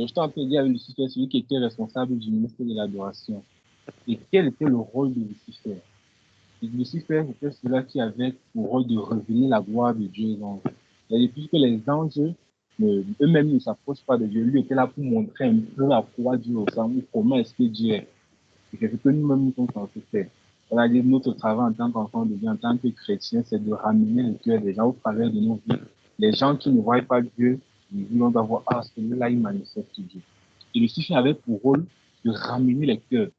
Donc, je t'en dire avec Lucifer, celui qui était responsable du ministère de l'adoration. Et quel était le rôle de Lucifer? Lucifer, c'était celui qui avait pour rôle de révéler la gloire de Dieu aux anges. Et puisque les anges, eux-mêmes ne s'approchent pas de Dieu, lui était là pour montrer un peu à quoi Dieu ressemble, comment est-ce que Dieu est. Et c'est ce que nous-mêmes nous sommes censés faire. On a dit notre travail en tant qu'enfant de Dieu, en tant que chrétien, c'est de ramener le cœur des gens au travers de nos vies. Les gens qui ne voient pas Dieu, ils vont voir, ah, celui-là, il manifeste Dieu. Et Lucifer avait pour rôle de ramener les cœurs.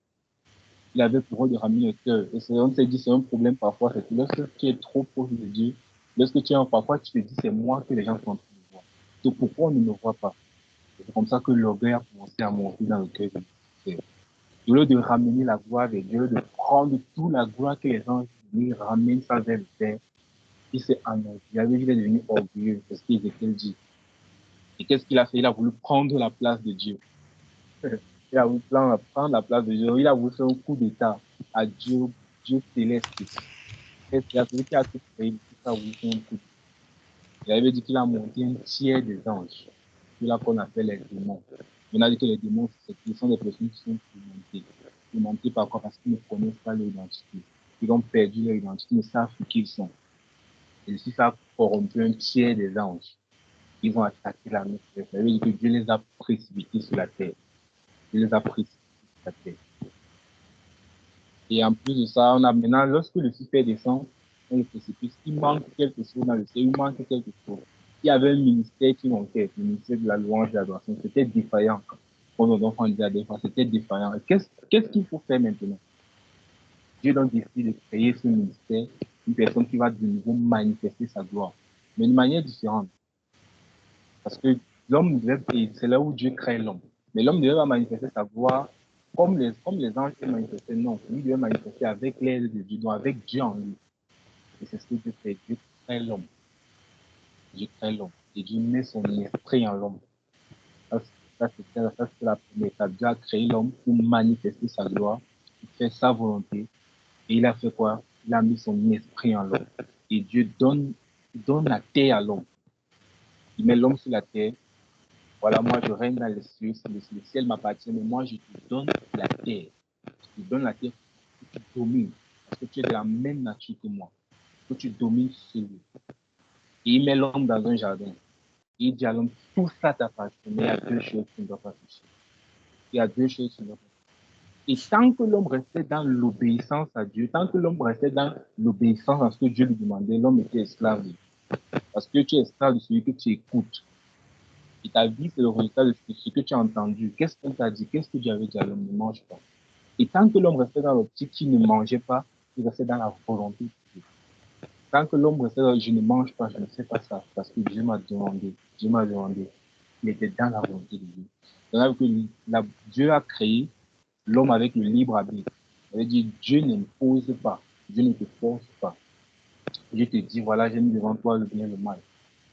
Il avait pour rôle de ramener le cœur. Et on s'est dit, c'est un problème parfois, c'est que lorsque tu es trop proche de Dieu, lorsque tu es parfois, tu te dis, c'est moi que les gens sont en train de voir. Donc pourquoi on ne me voit pas? C'est comme ça que l'orgueil a commencé à monter dans le cœur de Lucifer. Au lieu de ramener la gloire de Dieu, de prendre toute la gloire que les anges lui ramènent ça vers le Père, il s'est enorgueilli. Il avait dit, il est devenu orgueilleux, c'est ce qu'Ézéchiel dit. Et qu'est-ce qu'il a fait? Il a voulu prendre la place de Dieu. Il a voulu prendre la place de Dieu. Il a voulu faire un coup d'État à Dieu, Dieu céleste. C'est celui qui a tout créé, il a voulu faire un coup. Il avait dit qu'il a monté un tiers des anges. C'est là qu'on appelle les démons. On a dit que les démons, ce sont des personnes qui sont tourmentées. Tourmentées par quoi? Parce qu'ils ne connaissent pas leur identité. Ils ont perdu leur identité, ils ne savent qui ils sont. Et si ça a corrompu un tiers des anges, ils ont attaqué la terre. Ça veut dire que Dieu les a précipités sur la terre. Dieu les a précipités sur la terre. Et en plus de ça, on a maintenant, lorsque le Lucifer descend, on le précipite, il manque quelque chose dans le ciel, il manque quelque chose. Il y avait un ministère qui manquait, le ministère de la louange et de l'adoration. C'était défaillant. Comme nos enfants disaient des fois, c'était défaillant. Qu'est-ce qu'il faut faire maintenant? Dieu donc décide de créer ce ministère, une personne qui va de nouveau manifester sa gloire, mais de manière différente. Parce que l'homme devait, c'est là où Dieu crée l'homme. Mais l'homme devait manifester sa gloire comme les anges qui manifestaient. Non, lui devait manifester avec l'aide de Dieu, donc avec Dieu en lui. Et c'est ce que Dieu fait. Dieu crée l'homme. Dieu crée l'homme. Et Dieu met son esprit en l'homme. Ça, c'est la première étape. Dieu a créé l'homme pour manifester sa gloire, pour faire sa volonté. Et il a fait quoi? Il a mis son esprit en l'homme. Et Dieu donne la terre à l'homme. Il met l'homme sur la terre. Voilà, moi je règne dans les cieux, le ciel m'appartient, mais moi je te donne la terre. Je te donne la terre pour que tu domines, parce que tu es de la même nature que moi, que tu domines sur lui. Et il met l'homme dans un jardin. Et il dit à l'homme, tout ça t'appartient, mais il y a deux choses qui ne doivent pas toucher. Il y a deux choses qui ne doivent pas toucher. Et tant que l'homme restait dans l'obéissance à Dieu, tant que l'homme restait dans l'obéissance à ce que Dieu lui demandait, l'homme était esclave. Parce que tu es esclave de celui que tu écoutes. Et ta vie, c'est le résultat de ce que tu as entendu. Qu'est-ce qu'on t'a dit? Qu'est-ce que Dieu avait dit à l'homme? Ne mange pas. Et tant que l'homme restait dans l'optique qu'il ne mangeait pas, il restait dans la volonté de Dieu. Tant que l'homme restait dans je ne mange pas, je ne sais pas ça, parce que Dieu m'a demandé. Dieu m'a demandé. Il était dans la volonté de Dieu. C'est-à-dire que Dieu a créé l'homme avec le libre arbitre. Ça veut dire Dieu n'impose pas. Dieu ne te force pas. Dieu te dit, voilà, j'ai mis devant toi le bien et le mal.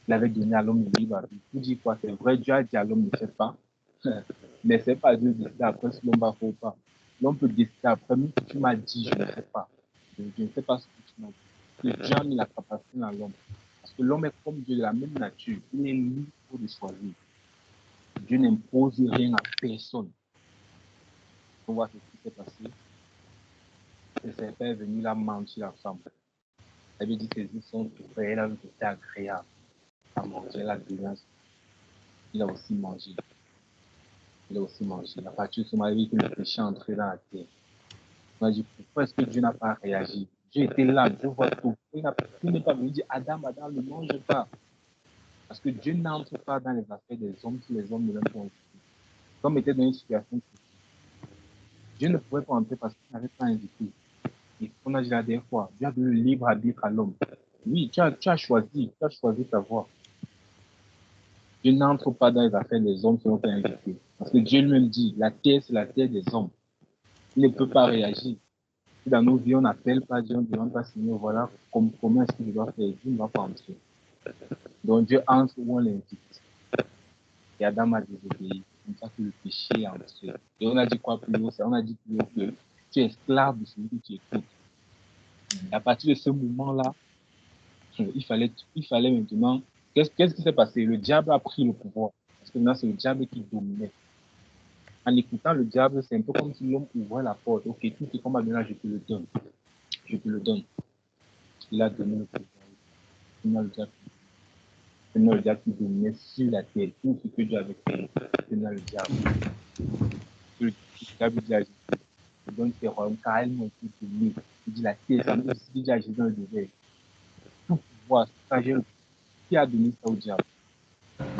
Il avait donné à l'homme le libre arbitre. Tout dit quoi? C'est vrai, Dieu a dit à l'homme ne fais pas. Mais c'est pas Dieu de décider après si l'homme va faire ou pas. L'homme peut décider après, mais si tu m'as dit, je ne sais pas. Je ne sais pas ce que tu m'as dit. Que Dieu a mis la capacité dans l'homme. Parce que l'homme est comme Dieu de la même nature. Il est libre de choisir. Dieu n'impose rien à personne. On voit ce qui s'est passé. Le serpent est venu là mentir la femme. Elle lui dit que ses yeux sont ouverts. Elle a vu que c'était agréable à manger la violence. Il a aussi mangé. Il a aussi mangé. À partir de ce moment, il a vu que le péché est entré dans la terre. On a dit, pourquoi est-ce que Dieu n'a pas réagi? Dieu était là, Dieu voit tout. Il n'est pas venu dire, Adam, ne mange pas. Parce que Dieu n'entre pas dans les affaires des hommes si les hommes ne l'aiment pas. L'homme était dans une situation critique. Dieu ne pouvait pas entrer parce qu'il n'avait pas invité. Et on a dit la dernière fois, Dieu a donné le libre arbitre à l'homme. Oui, tu as choisi ta voie. Dieu n'entre pas dans les affaires des hommes qui n'ont pas invité. Parce que Dieu lui-même dit, la terre, c'est la terre des hommes. Il ne peut pas réagir. Si dans nos vies, on n'appelle pas Dieu, on ne demande pas, Seigneur, voilà, comment est-ce que je dois faire? Dieu ne va pas entrer. Donc Dieu entre où on l'invite. Et Adam a désobéi. C'est comme ça que le péché est entré. Et on a dit quoi plus haut? On a dit plus haut que tu es esclave de celui que tu écoutes. Et à partir de ce moment-là, il fallait maintenant. Qu'est-ce qui s'est passé? Le diable a pris le pouvoir. Parce que maintenant, c'est le diable qui dominait. En écoutant le diable, c'est un peu comme si l'homme ouvrait la porte. Ok, tout ce qu'on m'a donné, je te le donne. Je te le donne. Il a donné le pouvoir. Maintenant, le diable qui dominait sur la terre. Tout ce que Dieu avait fait, maintenant le diable. Le diable dit à Jésus, je donne tes royaumes car elles m'ont été données. Il dit la terre, ça me dit à Jésus dans le désert. Tout pouvoir, ça j'ai le pouvoir. Qui a donné ça au diable?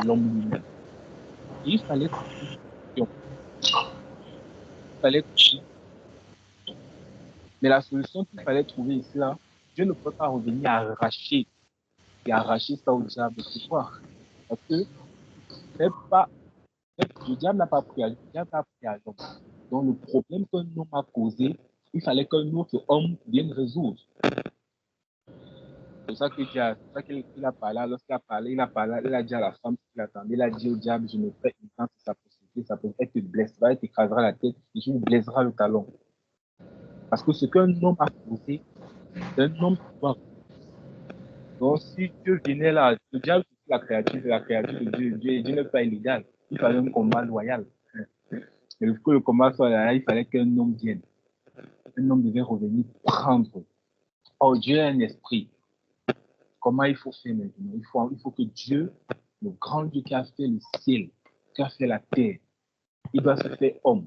L'homme lui-même. Et il fallait mais la solution qu'il fallait trouver ici, là, Dieu ne peut pas revenir arracher ça au diable. Pourquoi? Parce que le diable n'a pas pris à l'homme. Donc le problème qu'un homme a causé, il fallait qu'un autre homme vienne résoudre. C'est ça qu'il a parlé. Lorsqu'il a parlé, il a dit à la femme qu'il attendait, il a dit au diable, je me fais une tente, sa possibilité, ça peut être te blessera, il t'écrasera la tête et je vous blessera le talon. Parce que ce qu'un homme a causé, c'est un homme qui doit. Donc, si Dieu venait là, le diable, c'est la créature de Dieu. Dieu n'est pas illégal. Il fallait un combat loyal. Et pour que le combat soit loyal, il fallait qu'un homme vienne. Un homme devait revenir prendre. Oh, Dieu est un esprit. Comment il faut faire maintenant? Il faut que Dieu, le grand Dieu qui a fait le ciel, qui a fait la terre, il doit se faire homme.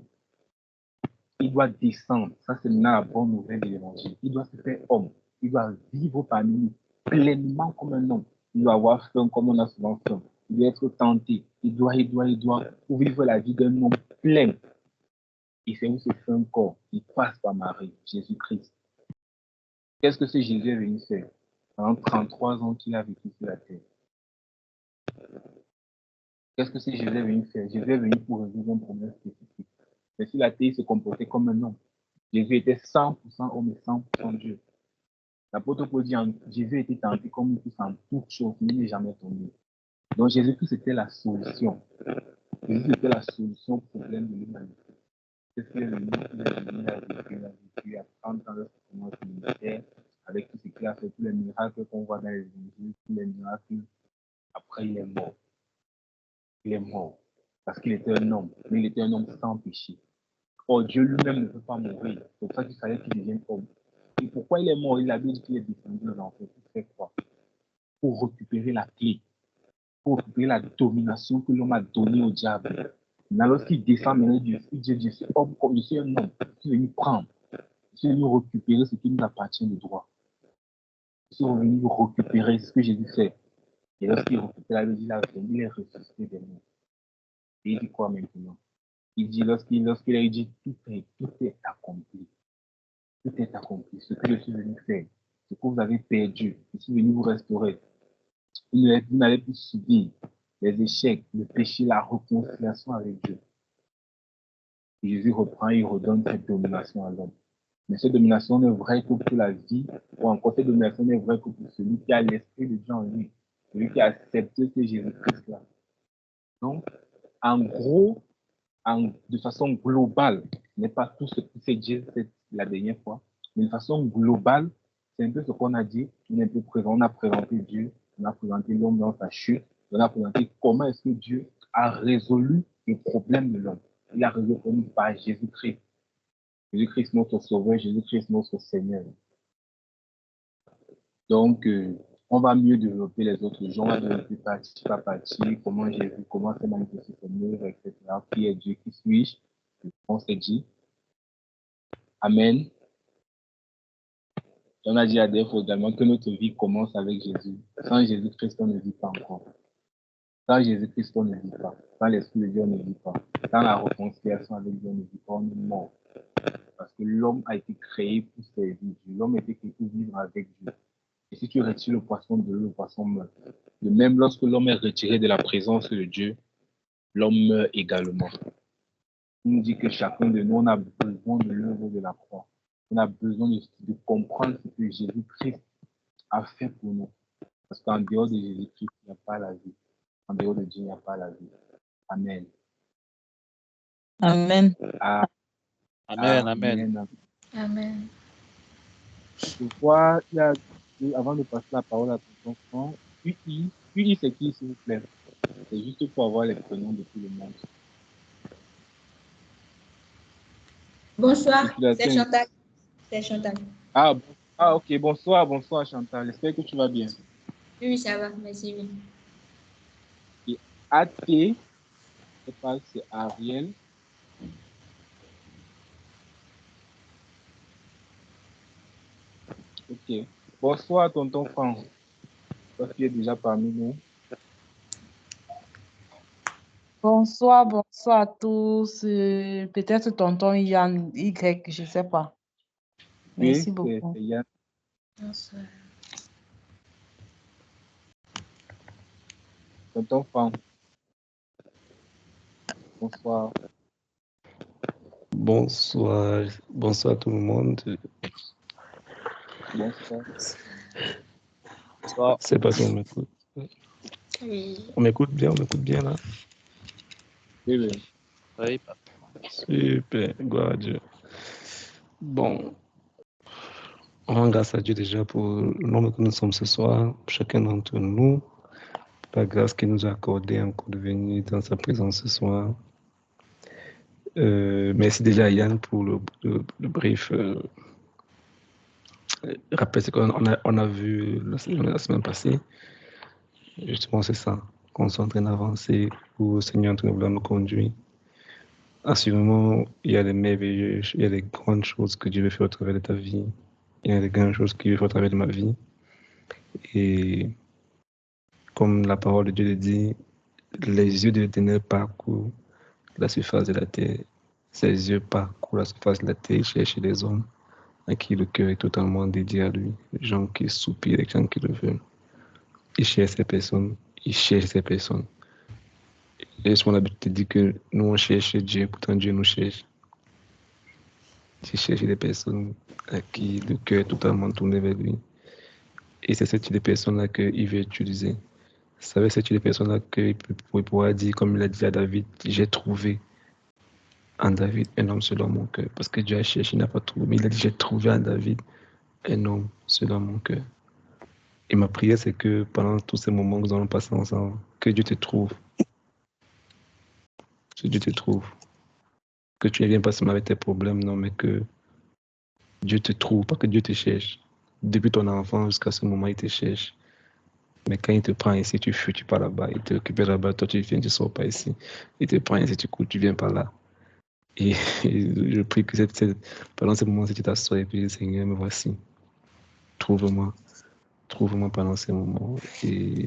Il doit descendre. Ça, c'est maintenant la bonne nouvelle de l'évangile. Il doit se faire homme. Il doit vivre parmi nous pleinement comme un homme. Il doit avoir faim comme on a souvent faim. Il doit être tenté. Il doit pour vivre la vie d'un homme plein. Et c'est où ce fait un corps. Il passe par Marie, Jésus-Christ. Qu'est-ce que ce Jésus est venu faire pendant 33 ans qu'il a vécu sur la terre? Qu'est-ce que ce Jésus est venu faire? Jésus est venu pour résoudre un problème spécifique. Mais sur la terre, il se comportait comme un homme. Jésus était 100% homme et 100% Dieu. L'apôtre Paul dit, Jésus était tenté comme tous en toutes choses, mais il n'est jamais tombé. Donc Jésus-Christ était la solution. Jésus était la solution au problème de l'humanité. Qu'est-ce qu'il est venu? Il a vécu à 30 ans lorsqu'il commence le ministère, avec tout ce qu'il a fait, tous les miracles qu'on voit dans les évangiles, tous les miracles. Après, il est mort. Il est mort. Parce qu'il était un homme, mais il était un homme sans péché. Or, Dieu lui-même ne peut pas mourir. C'est pour ça qu'il fallait qu'il devienne homme. Et pourquoi il est mort? Il a dit qu'il est descendu dans l'enfer. Pour faire quoi? Pour récupérer la clé, pour récupérer la domination que l'homme a donnée au diable. Mais lorsqu'il descend, maintenant, Dieu dit, je suis homme, je suis un homme. Je suis venu prendre. Je suis venu récupérer ce qui nous appartient de droit. Je suis venu récupérer ce que Jésus fait. Et lorsqu'il récupère, il est ressuscité des morts. Et il dit quoi maintenant? Il dit, lorsqu'il a dit, tout est accompli. Tout est accompli. Ce que je suis venu faire, ce que vous avez perdu, je suis venu vous restaurer. Vous n'allez plus subir les échecs, le péché, la réconciliation avec Dieu. Et Jésus reprend et il redonne cette domination à l'homme. Mais cette domination n'est vraie que pour la vie, ou encore cette domination n'est vraie que pour celui qui a l'esprit de Dieu en lui, celui qui a accepté ce Jésus-Christ-là. Donc, en gros, de façon globale, ce n'est pas tout ce que c'est dit la dernière fois, mais de façon globale, c'est un peu ce qu'on a dit. On a présenté Dieu, on a présenté l'homme dans sa chute, on a présenté comment est-ce que Dieu a résolu les problèmes de l'homme. Il a résolu par Jésus-Christ. Jésus-Christ notre Sauveur, Jésus-Christ notre Seigneur. Donc, on va mieux développer les autres gens, on va développer partie par partie, comment Jésus, comment c'est manifesté son œuvre, etc. Qui est Dieu, qui suis-je? On s'est dit. Amen. On a dit à des fois également que notre vie commence avec Jésus. Sans Jésus-Christ, on ne vit pas encore. Sans Jésus-Christ, on ne vit pas. Sans l'Esprit de Dieu, on ne vit pas. Sans la réconciliation avec Dieu, on ne vit pas. On est mort. Parce que l'homme a été créé pour servir Dieu. L'homme a été créé pour vivre avec Dieu. Et si tu retires le poisson de l'eau, le poisson meurt. De même, lorsque l'homme est retiré de la présence de Dieu, l'homme meurt également. Il nous dit que chacun de nous, on a besoin de l'œuvre de la croix. On a besoin de comprendre ce que Jésus-Christ a fait pour nous. Parce qu'en dehors de Jésus-Christ, il n'y a pas la vie. En dehors de Dieu, il n'y a pas la vie. Amen. Amen. Amen. Amen. Amen. Je vois, avant de passer la parole à ton enfant, UI, c'est qui, s'il vous plaît? C'est juste pour avoir les prénoms de tout le monde. Bonsoir, c'est Chantal. C'est Chantal. Ah, ok. Bonsoir Chantal. J'espère que tu vas bien. Oui, ça va, merci. Oui. Et AT, je sais pas, c'est Ariel. Ok. Bonsoir, tonton Franck. Toi qui es déjà parmi nous. Bonsoir à tous. Peut-être tonton Yann Y, je ne sais pas. Merci beaucoup. C'est Yann. Bonsoir. Tonton Franck. Bonsoir. Bonsoir tout le monde. Bonsoir. C'est pas si on m'écoute. Oui. On m'écoute bien là. Oui. Oui. Super, gloire à Dieu. Bon, on rend grâce à Dieu déjà pour le nombre que nous sommes ce soir, chacun d'entre nous, pour la grâce qu'il nous a accordée encore de venir dans sa présence ce soir. Merci déjà à Yann pour le brief. Rappel, c'est qu'on a vu la semaine passée. Justement, c'est ça. Qu'on s'entraîne à avancer où le Seigneur est en train de nous conduire. Assurément, il y a des merveilleuses, il y a des grandes choses que Dieu veut faire au travers de ta vie. Il y a des grandes choses qu'il veut faire au travers de ma vie. Et comme la parole de Dieu le dit, les yeux de l'Éternel parcourent la surface de la terre. Ses yeux parcourent la surface de la terre et cherchent les hommes à qui le cœur est totalement dédié à lui. Les gens qui soupirent, les gens qui le veulent. Il cherche ces personnes. Il cherche ces personnes. Et son habitude dit que nous on cherche Dieu, pourtant Dieu nous cherche. J'ai cherché des personnes à qui le cœur est totalement tourné vers lui. Et c'est ce type de personnes-là qu'il veut utiliser. Vous savez, ce type de personnes-là qu'il pourra dire, comme il a dit à David, j'ai trouvé en David un homme selon mon cœur. Parce que Dieu a cherché, il n'a pas trouvé. Mais il a dit, j'ai trouvé en David un homme selon mon cœur. Et ma prière, c'est que pendant tous ces moments que nous allons passer ensemble, que Dieu te trouve. Que Dieu te trouve. Que tu ne viennes pas seulement avec tes problèmes, non, mais que Dieu te trouve, pas que Dieu te cherche. Depuis ton enfant jusqu'à ce moment, il te cherche. Mais quand il te prend ici, tu fuis, tu pars là-bas. Il te récupère là-bas, toi tu viens, tu ne sors pas ici. Il te prend ici, tu cours, tu viens par là. Et je prie que pendant ce moment, tu t'assois et puis Seigneur, me voici. Trouve-moi. Trouve-moi pendant ces moments. Et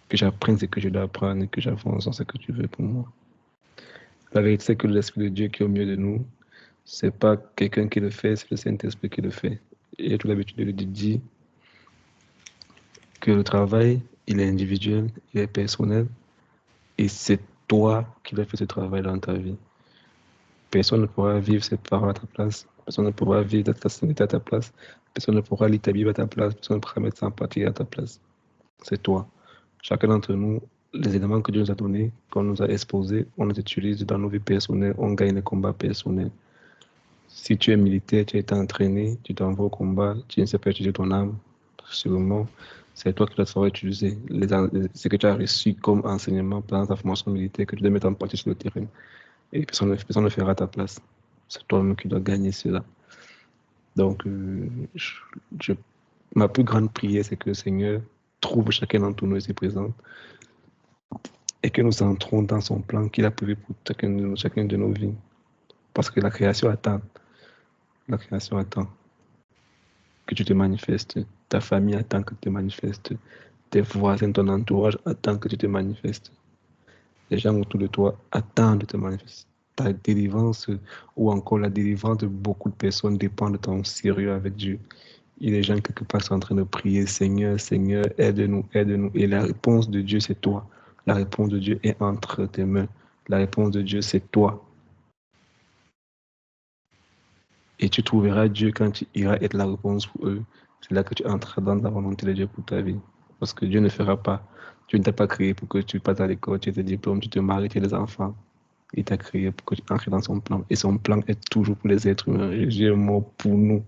que j'apprenne ce que je dois apprendre et que j'avance dans ce que tu veux pour moi. La vérité, c'est que l'Esprit de Dieu qui est au milieu de nous, c'est pas quelqu'un qui le fait, c'est le Saint-Esprit qui le fait. Et j'ai toute l'habitude de le dire que le travail, il est individuel, il est personnel, et c'est toi qui dois faire ce travail dans ta vie. Personne ne pourra vivre cette parole à ta place, personne ne pourra vivre ta santé à ta place, personne ne pourra lire ta Bible à ta place, personne ne pourra mettre ça en pratique à ta place. C'est toi. Chacun d'entre nous, les éléments que Dieu nous a donnés, qu'on nous a exposés, on les utilise dans nos vies personnelles, on gagne les combats personnels. Si tu es militaire, tu as été entraîné, tu t'envoies au combat, tu ne sais pas utiliser ton arme, sûrement, c'est toi qui dois savoir utiliser ce que tu as reçu comme enseignement pendant ta formation militaire, que tu dois mettre en pratique sur le terrain. Et personne ne le fera à ta place. C'est toi-même qui dois gagner cela. Donc, ma plus grande prière, c'est que le Seigneur trouve chacun d'entre nous ici présents et que nous entrons dans son plan qu'il a prévu pour chacun de nos vies. Parce que la création attend. La création attend que tu te manifestes. Ta famille attend que tu te manifestes. Tes voisins, ton entourage attend que tu te manifestes. Les gens autour de toi attendent de te manifester. Ta délivrance ou encore la délivrance de beaucoup de personnes dépend de ton sérieux avec Dieu. Et les gens quelque part sont en train de prier, Seigneur, Seigneur, aide-nous, aide-nous. Et la réponse de Dieu, c'est toi. La réponse de Dieu est entre tes mains. La réponse de Dieu, c'est toi. Et tu trouveras Dieu quand tu iras être la réponse pour eux. C'est là que tu entreras dans la volonté de Dieu pour ta vie. Parce que Dieu ne fera pas. Dieu ne t'a pas créé pour que tu passes à l'école, tu aies tes diplômes, tu te maries, tu aies des enfants. Il t'a créé pour que tu entres dans son plan. Et son plan est toujours pour les êtres humains. Jésus est mort pour nous.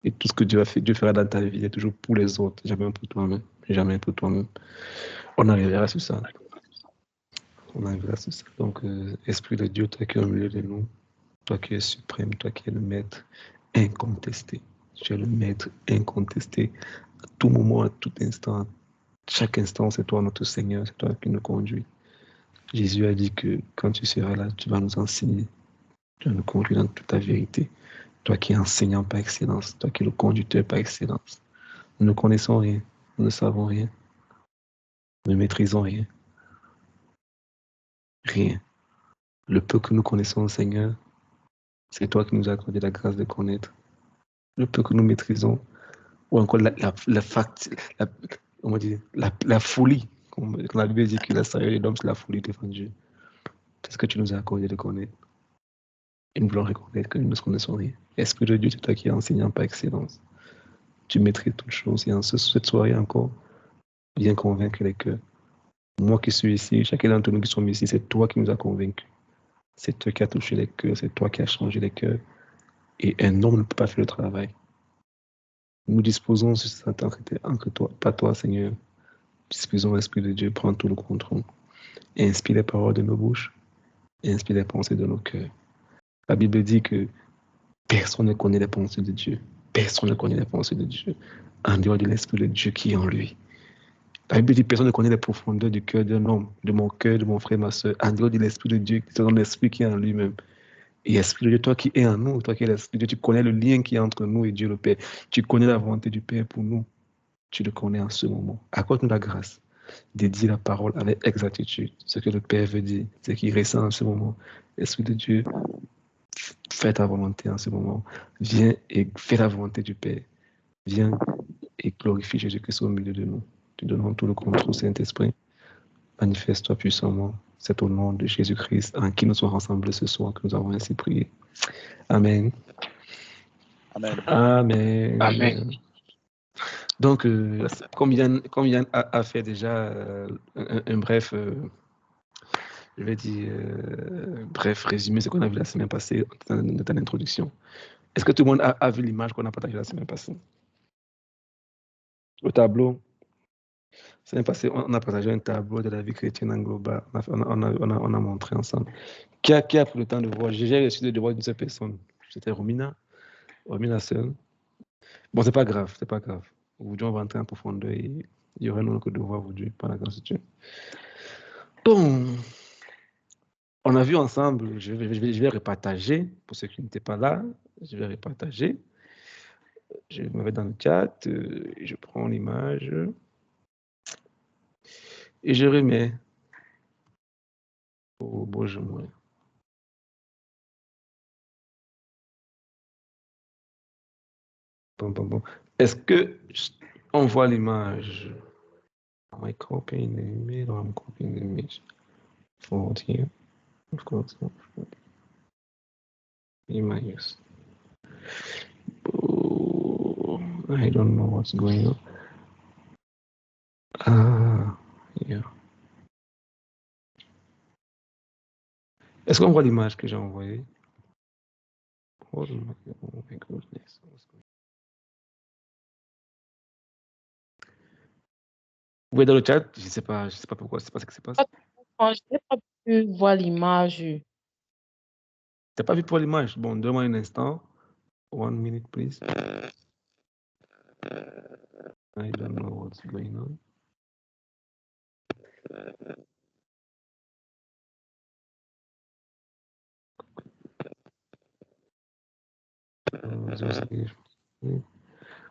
Et tout ce que Dieu fera dans ta vie est toujours pour les autres, jamais pour toi-même. jamais pour toi-même. On arrivera sur ça. On arrivera sur ça. Donc, Esprit de Dieu, toi qui es au milieu de nous, toi qui es suprême, toi qui es le maître incontesté. Tu es le maître incontesté. À tout moment, à tout instant, chaque instant, c'est toi notre Seigneur, c'est toi qui nous conduis. Jésus a dit que quand tu seras là, tu vas nous enseigner. Tu vas nous conduire dans toute ta vérité. Toi qui es enseignant par excellence, toi qui es le conducteur par excellence. Nous ne connaissons rien, nous ne savons rien, nous ne maîtrisons rien. Rien. Le peu que nous connaissons, Seigneur, c'est toi qui nous as accordé la grâce de connaître. Le peu que nous maîtrisons, ou encore la folie, comme la Bible dit que la sagesse de l'homme, c'est la folie devant Dieu. C'est ce que tu nous as accordé de connaître. Et nous voulons reconnaître que nous ne connaissons rien. Esprit de Dieu, c'est toi qui es enseignant par excellence. Tu maîtrises toutes choses. Et en cette soirée encore, viens convaincre les cœurs. Moi qui suis ici, chacun d'entre nous qui sommes ici, c'est toi qui nous as convaincus. C'est toi qui as touché les cœurs, c'est toi qui as changé les cœurs. Et un homme ne peut pas faire le travail. Nous disposons sur cette entre toi, pas toi, Seigneur. Disposons l'Esprit de Dieu, prends tout le contrôle. Et inspire les paroles de nos bouches, et inspire les pensées de nos cœurs. La Bible dit que personne ne connaît les pensées de Dieu. Personne ne connaît les pensées de Dieu en dehors de l'Esprit de Dieu qui est en lui. La Bible dit que personne ne connaît les profondeurs du cœur d'un homme, de mon cœur, de mon frère, ma soeur, en dehors de l'Esprit de Dieu, c'est dans l'Esprit qui est en lui-même. Et Esprit de Dieu, toi qui es en nous, toi qui es l'Esprit de Dieu, tu connais le lien qui est entre nous et Dieu le Père. Tu connais la volonté du Père pour nous. Tu le connais en ce moment. Accorde-nous la grâce de dire la parole avec exactitude, ce que le Père veut dire, ce qu'il ressent en ce moment. Esprit de Dieu, fais ta volonté en ce moment. Viens et fais la volonté du Père. Viens et glorifie Jésus-Christ au milieu de nous. Te donnons tout le contrôle, Saint-Esprit. Manifeste-toi puissamment. C'est au nom de Jésus-Christ en qui nous sommes rassemblés ce soir que nous avons ainsi prié. Amen. Amen. Amen. Amen. Donc, comme Yann a fait déjà un bref, je vais dire, bref résumé, ce qu'on a vu la semaine passée dans ton introduction. Est-ce que tout le monde a vu l'image qu'on a partagée la semaine passée? Le tableau. La semaine passée, on a partagé un tableau de la vie chrétienne en global. On a montré ensemble. Qui a pris le temps de voir? J'ai reçu le devoir d'une seule personne. C'était Romina seule. Bon, c'est pas grave. Aujourd'hui, on va entrer en profondeur et il y aura un autre devoir aujourd'hui par la grâce de Dieu. Bon, on a vu ensemble, je vais repartager, pour ceux qui n'étaient pas là, je vais repartager. Je me mets dans le chat, je prends l'image et je remets au beau jour. Bon. Est-ce que on voit l'image? Am I copying the image or I'm copying the image? Forward here. Of course. Images. Oh, I don't know what's going on. Ah, yeah. Est-ce qu'on voit l'image que j'ai envoyée? Oh my goodness. Vous voyez dans le chat, je ne sais pas pourquoi, je ne sais pas ce qui se passe. Je n'ai pas pu voir l'image. Tu n'as pas vu pour l'image? Bon, donne-moi un instant. 1 minute, please. I don't know what's going on.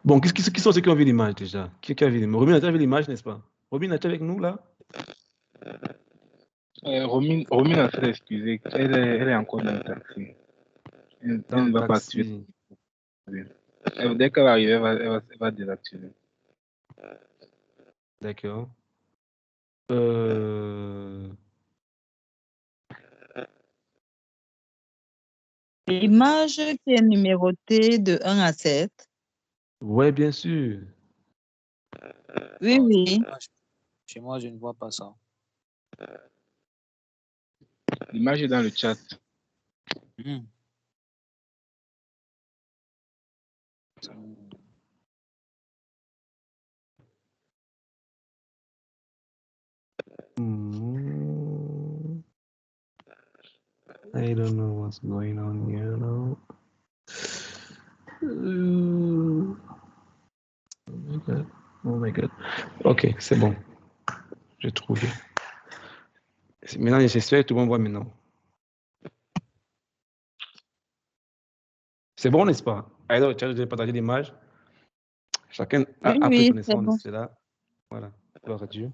Bon, qui sont ceux qui ont vu l'image déjà? Qui a vu l'image? Robin, tu as vu l'image, n'est-ce pas? Robin, es-tu avec nous là? Romine a fait excuser. Elle est encore dans le taxi. Elle ne va pas tuer. Dès qu'elle va arriver, elle va désactiver. D'accord. L'image qui est numérotée de 1 à 7. Oui, bien sûr. Oui. Chez moi, je ne vois pas ça. L'image est dans le chat. I don't know what's going on here now. Oh my God. Ok, c'est bon. J'ai trouvé. Maintenant, j'espère que tout le monde voit maintenant. C'est bon, n'est-ce pas? Alors, tu as déjà partagé l'image. Chacun a pris Oui, c'est connaissance de bon. cela. Voilà, gloire à Dieu.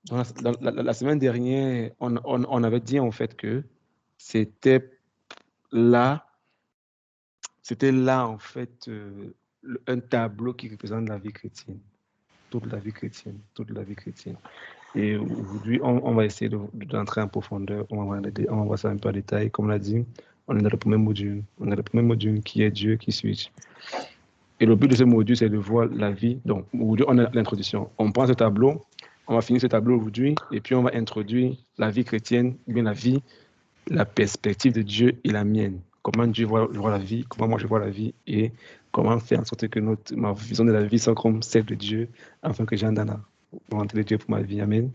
Dans la semaine dernière, on avait dit en fait que c'était là en fait un tableau qui représente la vie chrétienne, toute la vie chrétienne. Et aujourd'hui, on va essayer d'entrer en profondeur, on va voir ça un peu en détail. Comme on l'a dit, on est dans le premier module. On est dans le premier module qui est Dieu qui suit. Et le but de ce module, c'est de voir la vie. Donc, aujourd'hui, on a l'introduction. On prend ce tableau, on va finir ce tableau aujourd'hui, et puis on va introduire la vie chrétienne, ou bien la vie, la perspective de Dieu et la mienne. Comment Dieu voit la vie, comment moi je vois la vie, et comment faire en sorte que ma vision de la vie soit comme celle de Dieu, afin que j'en donne la volonté de Dieu pour ma vie. Amen.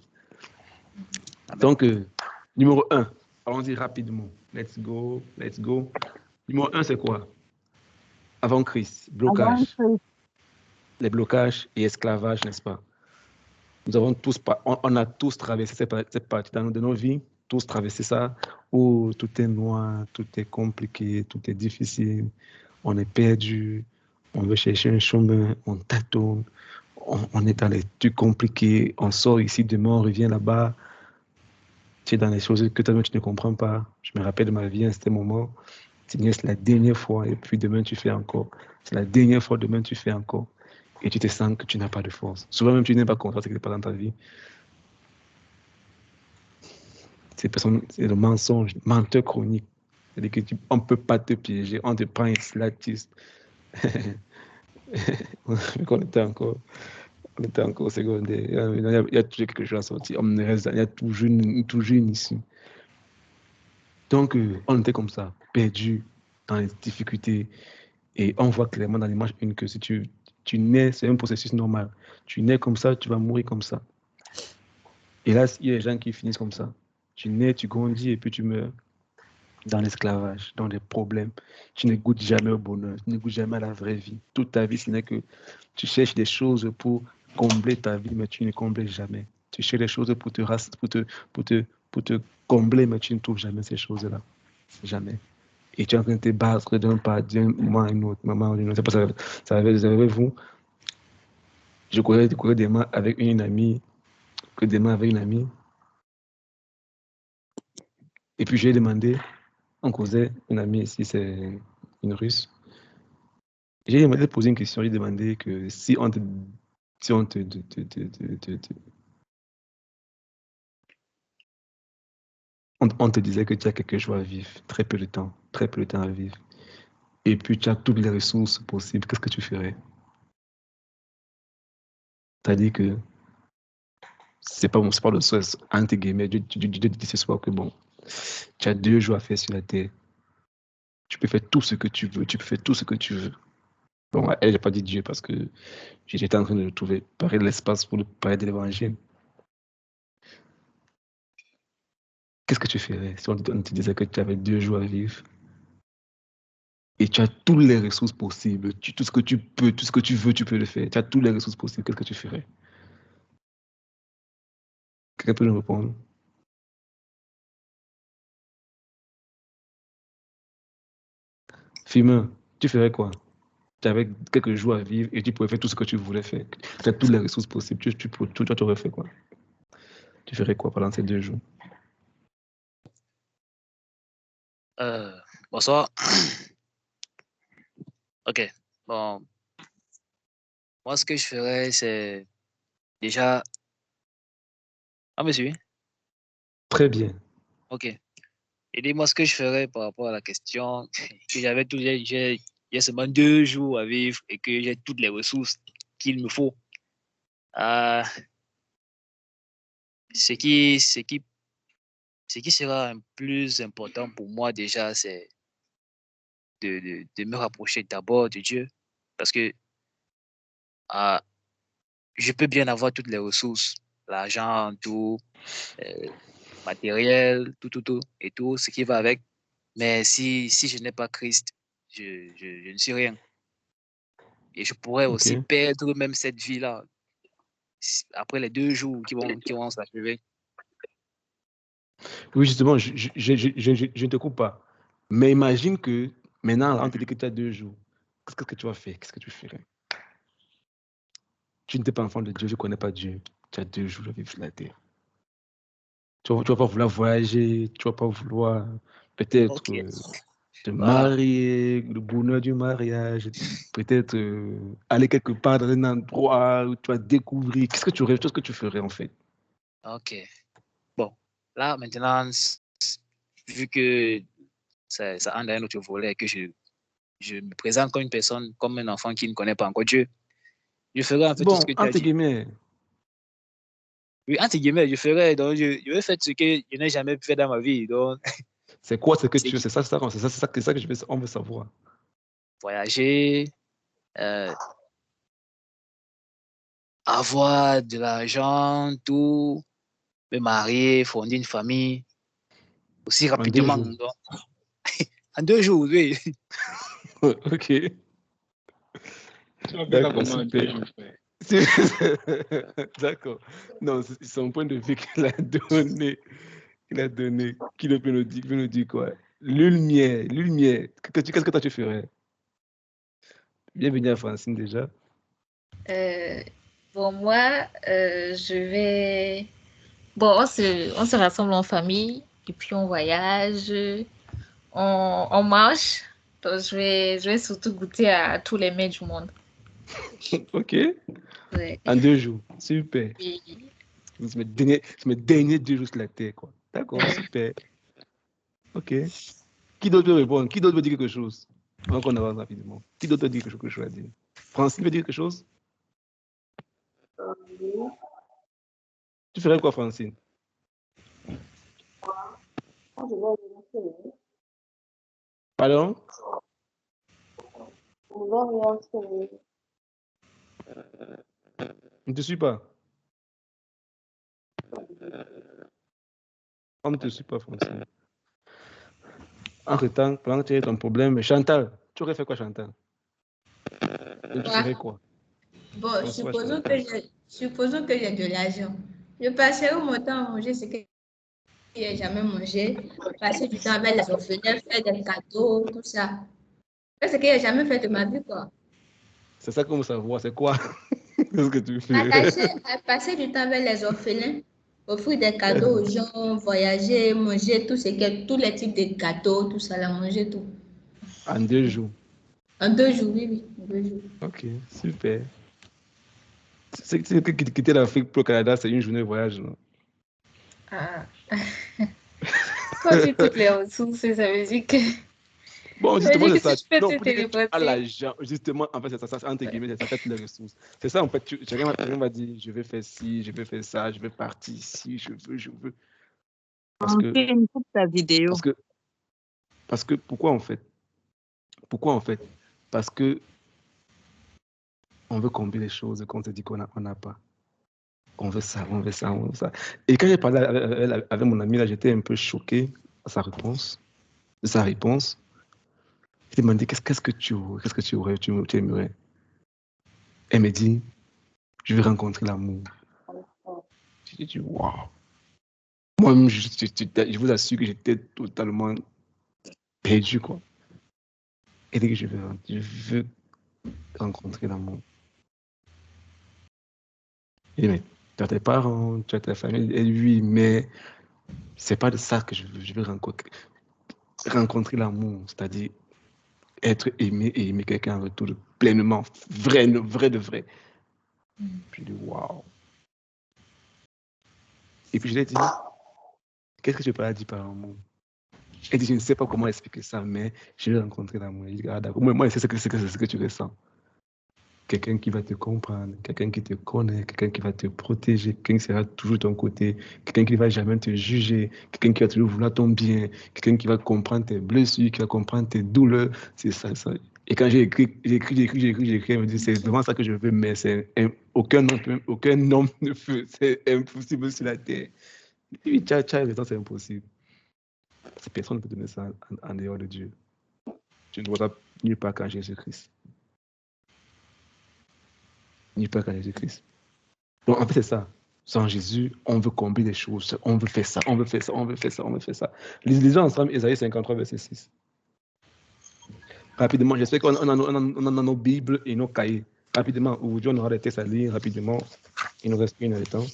Amen. Donc, numéro 1, allons-y rapidement. Let's go. Numéro 1, c'est quoi? Avant Christ, blocage. Avant Christ. Les blocages et esclavages, n'est-ce pas? Nous avons tous, on a tous traversé cette partie dans nos vies, tous traversé ça, où tout est noir, tout est compliqué, tout est difficile, on est perdu, on veut chercher un chemin, on tâtonne, on est dans les trucs compliqués, on sort ici, demain on revient là-bas, tu es dans les choses que toi-même tu ne comprends pas. Je me rappelle de ma vie à ce moment, c'est la dernière fois, et puis demain tu fais encore. C'est la dernière fois, demain tu fais encore. Et tu te sens que tu n'as pas de force. Souvent même, tu n'es pas content ce qui n'est pas dans ta vie. Ces personnes, c'est le mensonge, menteur chronique. C'est-à-dire qu'on ne peut pas te piéger, on te prend un slatiste. On était encore au secondaire. Il y a toujours quelque chose à sortir. Il y a toujours une issue. Donc, on était comme ça, perdu dans les difficultés. Et on voit clairement dans l'image une que si tu nais, c'est un processus normal. Tu nais comme ça, tu vas mourir comme ça. Et là, il y a des gens qui finissent comme ça. Tu nais, tu grandis et puis tu meurs dans l'esclavage, dans les problèmes. Tu ne goûtes jamais au bonheur, tu ne goûtes jamais à la vraie vie. Toute ta vie, ce n'est que tu cherches des choses pour combler ta vie, mais tu ne combles jamais. Tu cherches des choses pour te combler, mais tu ne trouves jamais ces choses-là. Jamais. Et tu es en train de te battre d'un moment à un autre, C'est pas ça. Ça avait vous. Je courais des mains avec une amie, Et puis j'ai demandé, on causait, une amie ici, c'est une Russe. J'ai demandé de poser une question, j'ai demandé que si on te disait que tu as quelque chose à vivre, très peu de temps à vivre, et puis tu as toutes les ressources possibles, qu'est-ce que tu ferais? C'est-à-dire que c'est pas le seul, entre guillemets, Dieu te dit ce soir que bon, tu as 2 jours à faire sur la terre. Tu peux faire tout ce que tu veux. Bon, elle, j'ai pas dit Dieu parce que j'étais en train de trouver pareil l'espace pour parler de l'évangile. Qu'est-ce que tu ferais si on te disait que tu avais 2 jours à vivre et tu as toutes les ressources possibles, tout ce que tu peux, tout ce que tu veux, tu peux le faire. Tu as toutes les ressources possibles, qu'est-ce que tu ferais? Quelqu'un peut nous répondre? Fimin, tu ferais quoi? Tu avais quelques jours à vivre et tu pouvais faire tout ce que tu voulais faire. Tu as toutes les ressources possibles. Toi, tu aurais fait quoi? Tu ferais quoi pendant ces 2 jours? Bonsoir. Ok. Bon. Moi, ce que je ferais, c'est déjà. Ah, monsieur? Très bien. Ok. Et dis-moi ce que je ferais par rapport à la question que j'ai seulement 2 jours à vivre et que j'ai toutes les ressources qu'il me faut. Ce qui sera un plus important pour moi déjà, c'est de me rapprocher d'abord de Dieu. Parce que je peux bien avoir toutes les ressources, l'argent, tout, matériel, tout, et tout, ce qui va avec. Mais si je n'ai pas Christ, je ne suis rien. Et je pourrais aussi Ok. perdre même cette vie-là après les 2 jours qui vont s'achever. Oui, justement, je ne te coupe pas. Mais imagine que maintenant, on te dit que tu as 2 jours. Qu'est-ce que tu vas faire? Qu'est-ce que tu ferais? Tu n'es pas enfant de Dieu, je ne connais pas Dieu. Tu as 2 jours à vivre sur la terre. Tu ne vas pas vouloir voyager, tu ne vas pas vouloir peut-être Ok. te Voilà. marier, le bonheur du mariage, peut-être aller quelque part dans un endroit où tu vas découvrir. Qu'est-ce que tu rêves, qu'est-ce que tu ferais en fait? Ok. Bon, là, maintenant, vu que ça entre dans un autre volet, que je me présente comme une personne, comme un enfant qui ne connaît pas encore Dieu, je ferai en fait tout ce Bon, que tu as entre dit. guillemets, Oui, entre guillemets, je ferai, donc je vais faire ce que je n'ai jamais fait dans ma vie. Donc, c'est quoi ce que c'est tu veux? C'est ça que on veut savoir. voyager, avoir de l'argent, tout, me marier, fonder une famille, aussi En 2 rapidement. jours. Donc, en 2 jours, oui. Ok, Tu vas faire ça d'accord, comment en 2 jours, frère? D'accord. Non, c'est son point de vue qu'il a donné. Qui le peut nous dire quoi? Lumière. Qu'est-ce que toi tu ferais? Bienvenue à Francine déjà. Bon, moi, je vais... Bon, on se rassemble en famille et puis on voyage, on marche. Donc, je vais surtout goûter à tous les mets du monde. Ok, Ouais. en 2 jours. Super. Et, C'est mes derniers 2 jours sur la terre, quoi. D'accord, super. Ok. Qui d'autre veut répondre? Qui d'autre veut dire quelque chose? Avant qu'on avance rapidement. Qui d'autre veut dire quelque chose à dire? Francine veut dire quelque chose? Tu ferais quoi, Francine? Pardon? Je ne te suis pas. On ne te suit pas, Francine. Entre-temps, pendant que tu as ton problème, Chantal, tu aurais fait quoi, Chantal? Donc, tu ferais quoi? bon, Bonsoir, Chantal. supposons que j'ai de l'argent. Je passerai mon temps à manger ce que je n'ai jamais mangé, passer du temps avec les orphelins, faire des cadeaux, tout ça. C'est ce que j'ai jamais fait de ma vie, quoi. C'est ça qu'on veut savoir, c'est quoi? Qu'est-ce que tu fais? Passer du temps avec les orphelins, offrir des cadeaux aux gens, voyager, manger tous les types de gâteaux, tout ça, là, manger tout. En 2 jours. En 2 jours, oui, en 2 jours. Ok, super. C'est que quitter l'Afrique pour le Canada, c'est une journée de voyage, non? Ah. Quand tu toutes les ressources, ça veut dire que, Bon, ça veut justement, dire c'est que si ça. tu peux Non, te pour dire que tu as téléporter. l'argent, justement, en fait, c'est ça, entre guillemets, ça fait toutes les ressources. C'est ça, en fait, chacun va dire, je vais faire ci, je vais faire ça, je vais partir ici, je veux. Parce que, On coupe ta vidéo. parce que, pourquoi en fait? Parce que on veut combler les choses qu'on se dit qu'on n'a pas. On veut ça, on veut ça, on veut ça. Et quand j'ai parlé avec mon ami, là, j'étais un peu choqué de sa réponse. Je lui ai demandé qu'est-ce que tu aurais, tu aimerais. Elle me dit, je vais rencontrer l'amour. J'ai dit, waouh. Moi-même, je vous assure que j'étais totalement perdu, quoi. Elle dit que je veux rencontrer l'amour. Je dis, mais tu as tes parents, tu as ta famille. Et oui, mais c'est pas de ça que je veux. Je veux rencontrer l'amour, c'est-à-dire être aimé et aimer quelqu'un en retour pleinement, vrai de vrai. Puis je dis, waouh. Et puis je lui ai dit, qu'est-ce que tu peux dire par amour? Elle dit, je ne sais pas comment expliquer ça, mais je vais rencontrer l'amour. Je dis, ah d'accord, moi, c'est ce que tu ressens. Quelqu'un qui va te comprendre, quelqu'un qui te connaît, quelqu'un qui va te protéger, quelqu'un qui sera toujours de ton côté, quelqu'un qui ne va jamais te juger, quelqu'un qui va toujours vouloir ton bien, quelqu'un qui va comprendre tes blessures, qui va comprendre tes douleurs. C'est ça. Et quand j'ai écrit, elle me dit, c'est vraiment ça que je veux, mais c'est Aucun homme ne peut. C'est impossible sur la terre. Oui, tu as raison, c'est impossible. Personne ne peut donner ça en dehors de Dieu. Tu ne vois nulle part qu'en Jésus-Christ. Nulle part qu'en Jésus-Christ. Donc, en fait, c'est ça. Sans Jésus, on veut combler des choses. On veut faire ça, on veut faire ça, on veut faire ça, on veut faire ça. Lisons ensemble Ésaïe 53, verset 6. Rapidement, j'espère qu'on a nos Bibles et nos cahiers. Rapidement, aujourd'hui, on aura des textes à lire rapidement. Il nous reste une heure de temps.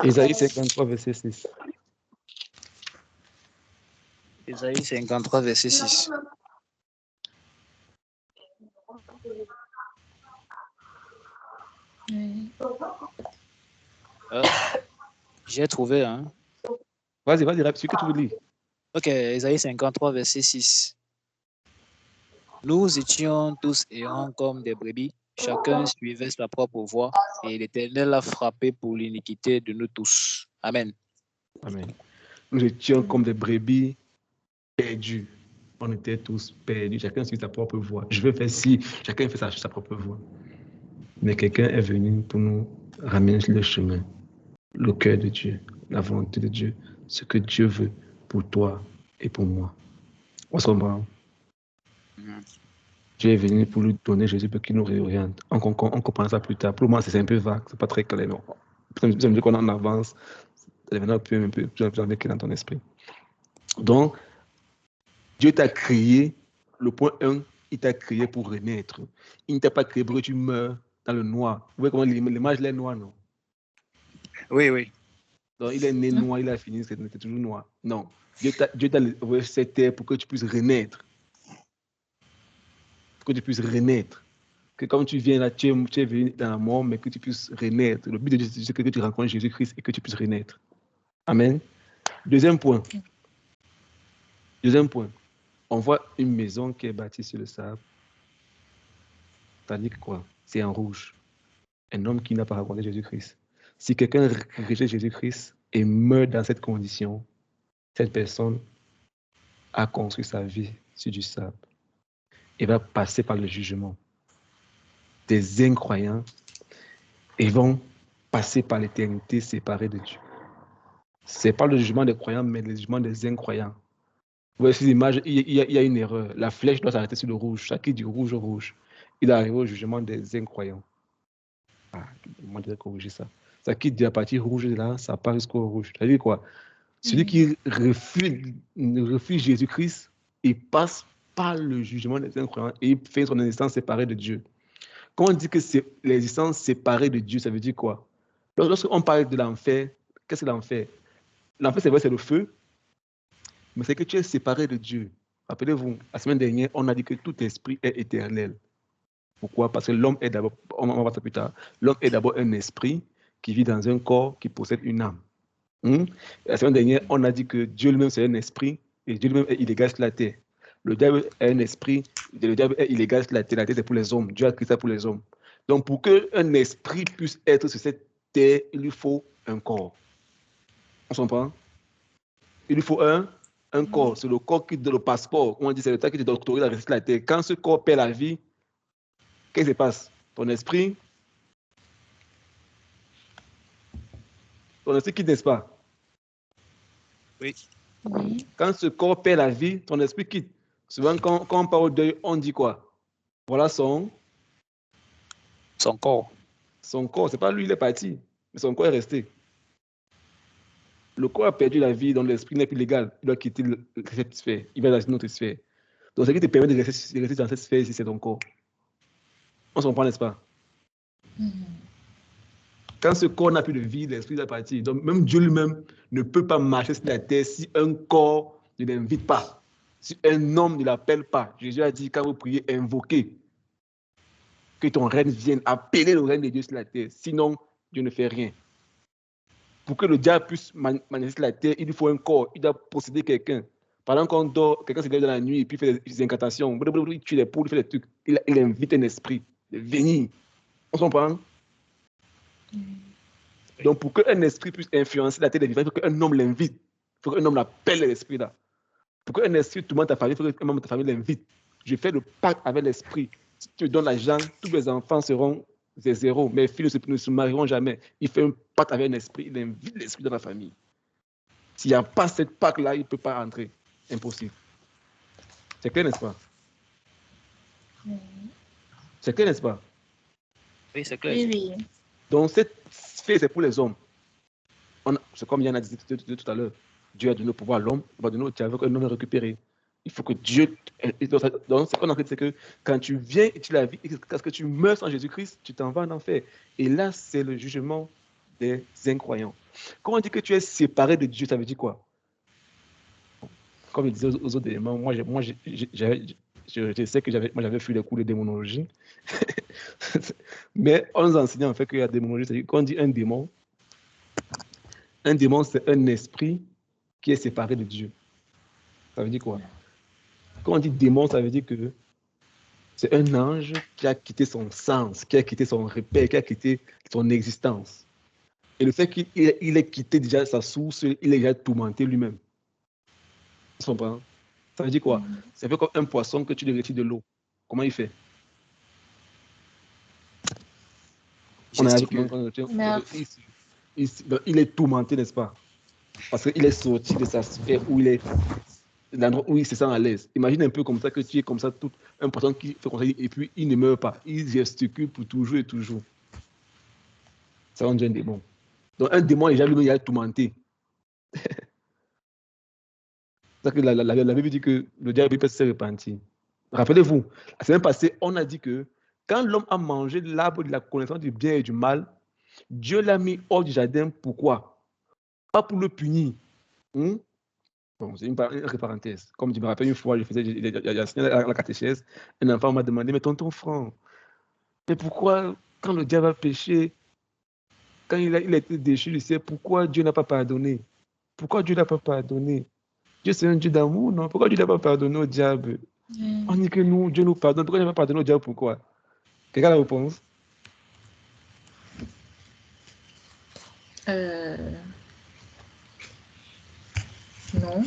Ésaïe 53, verset 6. Ésaïe 53, verset 6. J'ai trouvé, hein. Vas-y, ce que tu veux lire. Ok, Ésaïe 53, verset 6. Nous étions tous errants comme des brebis, chacun suivait sa propre voie, et l'Éternel a frappé pour l'iniquité de nous tous. Amen. Amen. Nous étions comme des brebis perdus. On était tous perdus. Chacun suit sa propre voie. Je veux faire ci, chacun fait sa propre voie. Mais quelqu'un est venu pour nous ramener sur le chemin, le cœur de Dieu, la volonté de Dieu, ce que Dieu veut pour toi et pour moi. On se comprend. Dieu est venu pour lui donner Jésus pour qu'il nous réoriente. On comprend ça plus tard. Pour moi, c'est un peu vague, c'est pas très clair. J'aime dire qu'on en avance, c'est maintenant un peu plus clair dans ton esprit. Donc, Dieu t'a créé, le point 1, il t'a créé pour renaître. Il ne t'a pas créé pour que tu meurs dans le noir. Vous voyez comment l'image est noire, non? Oui, oui. Donc, il est né noir, il a fini, c'était toujours noir. Non. Dieu t'a envoyé sur cette terre pour que tu puisses renaître. Pour que tu puisses renaître. Que quand tu viens là, tu es venu dans la mort, mais que tu puisses renaître. Le but de Dieu, c'est que tu rencontres Jésus-Christ et que tu puisses renaître. Amen. Deuxième point. On voit une maison qui est bâtie sur le sable. C'est-à-dire quoi? C'est en rouge. Un homme qui n'a pas rencontré Jésus-Christ. Si quelqu'un rejette Jésus-Christ et meurt dans cette condition, cette personne a construit sa vie sur du sable et va passer par le jugement. Des incroyants et vont passer par l'éternité séparés de Dieu. Ce n'est pas le jugement des croyants, mais le jugement des incroyants. Vous voyez ces images, il y a une erreur. La flèche doit s'arrêter sur le rouge. Ça qui dit rouge au rouge. Il arrive au jugement des incroyants. Moi, je devrais corriger ça. Ça qui dit à partir rouge de là, ça part jusqu'au rouge. Ça veut dire quoi? Celui qui refuse Jésus-Christ, il passe par le jugement des incroyants et il fait son existence séparée de Dieu. Quand on dit que c'est l'existence séparée de Dieu, ça veut dire quoi? Lorsqu'on parle de l'enfer, qu'est-ce que l'enfer? L'enfer, c'est vrai, c'est le feu, mais c'est que tu es séparé de Dieu. Rappelez-vous, la semaine dernière, on a dit que tout esprit est éternel. Pourquoi? Parce que l'homme est d'abord, on va voir ça plus tard, l'homme est d'abord un esprit qui vit dans un corps qui possède une âme. La semaine dernière, on a dit que Dieu lui-même, c'est un esprit et Dieu lui-même est illégal sur la terre. Le diable est un esprit, le diable est illégal sur la terre c'est pour les hommes. Dieu a créé ça pour les hommes. Donc, pour qu'un esprit puisse être sur cette terre, il lui faut un corps. On s'en prend? Il lui faut un corps. C'est le corps qui donne le passeport. On dit c'est le temps qui te autorise à rester sur la terre. Quand ce corps perd la vie, qu'est-ce qui se passe? Ton esprit quitte, n'est-ce pas? Oui. Quand ce corps perd la vie, ton esprit quitte. Souvent, quand on parle au deuil, on dit quoi? Voilà son corps. Son corps, c'est pas lui, il est parti, mais son corps est resté. Le corps a perdu la vie, donc l'esprit n'est plus légal. Il doit quitter cette sphère. Il va dans une autre sphère. Donc, ce qui te permet de rester dans cette sphère ici, c'est ton corps. On se comprend, n'est-ce pas? Quand ce corps n'a plus de vie, l'esprit est parti. Donc, même Dieu lui-même ne peut pas marcher sur la terre si un corps ne l'invite pas. Si un homme ne l'appelle pas. Jésus a dit, quand vous priez, invoquez que ton règne vienne, appeler le règne de Dieu sur la terre. Sinon, Dieu ne fait rien. Pour que le diable puisse manifester la terre, il lui faut un corps. Il doit posséder quelqu'un. Pendant qu'on dort, quelqu'un se lève dans la nuit et puis fait des incantations. Il tue les poules, il fait des trucs. Il invite un esprit de venir. On se comprend? Donc, pour qu'un esprit puisse influencer la terre des vivants, il faut qu'un homme l'invite. Il faut qu'un homme l'appelle l'esprit là. Pour qu'un esprit tourmente ta famille, il faut qu'un membre de ta famille l'invite. Je fais le pacte avec l'esprit. Si tu me donnes l'argent, tous les enfants seront c'est zéro. Mes filles ne se marieront jamais. Il fait un pacte avec un esprit, il invite l'esprit dans la famille. S'il n'y a pas cette pacte-là, il ne peut pas entrer. Impossible. C'est clair, n'est-ce pas? C'est clair, n'est-ce pas? Oui, c'est clair. Oui. Donc, cette sphère, c'est pour les hommes. C'est comme Yann a dit tout à l'heure. Dieu a donné le pouvoir à l'homme, il va donner au diable qu'un homme est récupéré. Il faut que Dieu... Donc, ce qu'on a fait, c'est que quand tu viens et tu la vis, parce que tu meurs sans Jésus-Christ, tu t'en vas en enfer. Et là, c'est le jugement des incroyants. Quand on dit que tu es séparé de Dieu, ça veut dire quoi? Comme il disait aux autres éléments, moi, je sais que j'avais fui les cours de démonologie. Mais on nous enseignait en fait qu'il y a démonologie, c'est-à-dire quand on dit un démon, c'est un esprit qui est séparé de Dieu. Ça veut dire quoi? Quand on dit démon, ça veut dire que c'est un ange qui a quitté son sens, qui a quitté son repère, qui a quitté son existence. Et le fait qu'il ait quitté déjà sa source, il est déjà tourmenté lui-même. Tu comprends? Ça veut dire quoi? C'est un peu comme un poisson que tu le retires de l'eau. Comment il fait? Il est tourmenté, n'est-ce pas? Parce qu'il est sorti de sa sphère où il est, l'endroit où il se sent à l'aise. Imagine un peu comme ça que tu es comme ça, un poisson qui fait comme ça, et puis il ne meurt pas. Il gesticule pour toujours et toujours. Ça rend un démon. Donc un démon, déjà lui-même, il est tourmenté. C'est ça que la Bible dit que le diable peut se repentir. Rappelez-vous, la semaine passée, on a dit que quand l'homme a mangé l'arbre de la connaissance du bien et du mal, Dieu l'a mis hors du jardin. Pourquoi? Pas pour le punir. Bon, c'est une parenthèse. Comme tu me rappelles, une fois, j'ai enseigné à la catéchèse, un enfant m'a demandé, mais tonton Franck, mais pourquoi, quand le diable a péché, quand il a été déchu du ciel, pourquoi Dieu n'a pas pardonné? Pourquoi Dieu n'a pas pardonné? Dieu, c'est un Dieu d'amour, non? Pourquoi Dieu n'a pas pardonné au diable? On dit que nous, Dieu nous pardonne. Pourquoi Dieu n'a pas pardonné au diable? Pourquoi? Quelqu'un a la réponse? Non.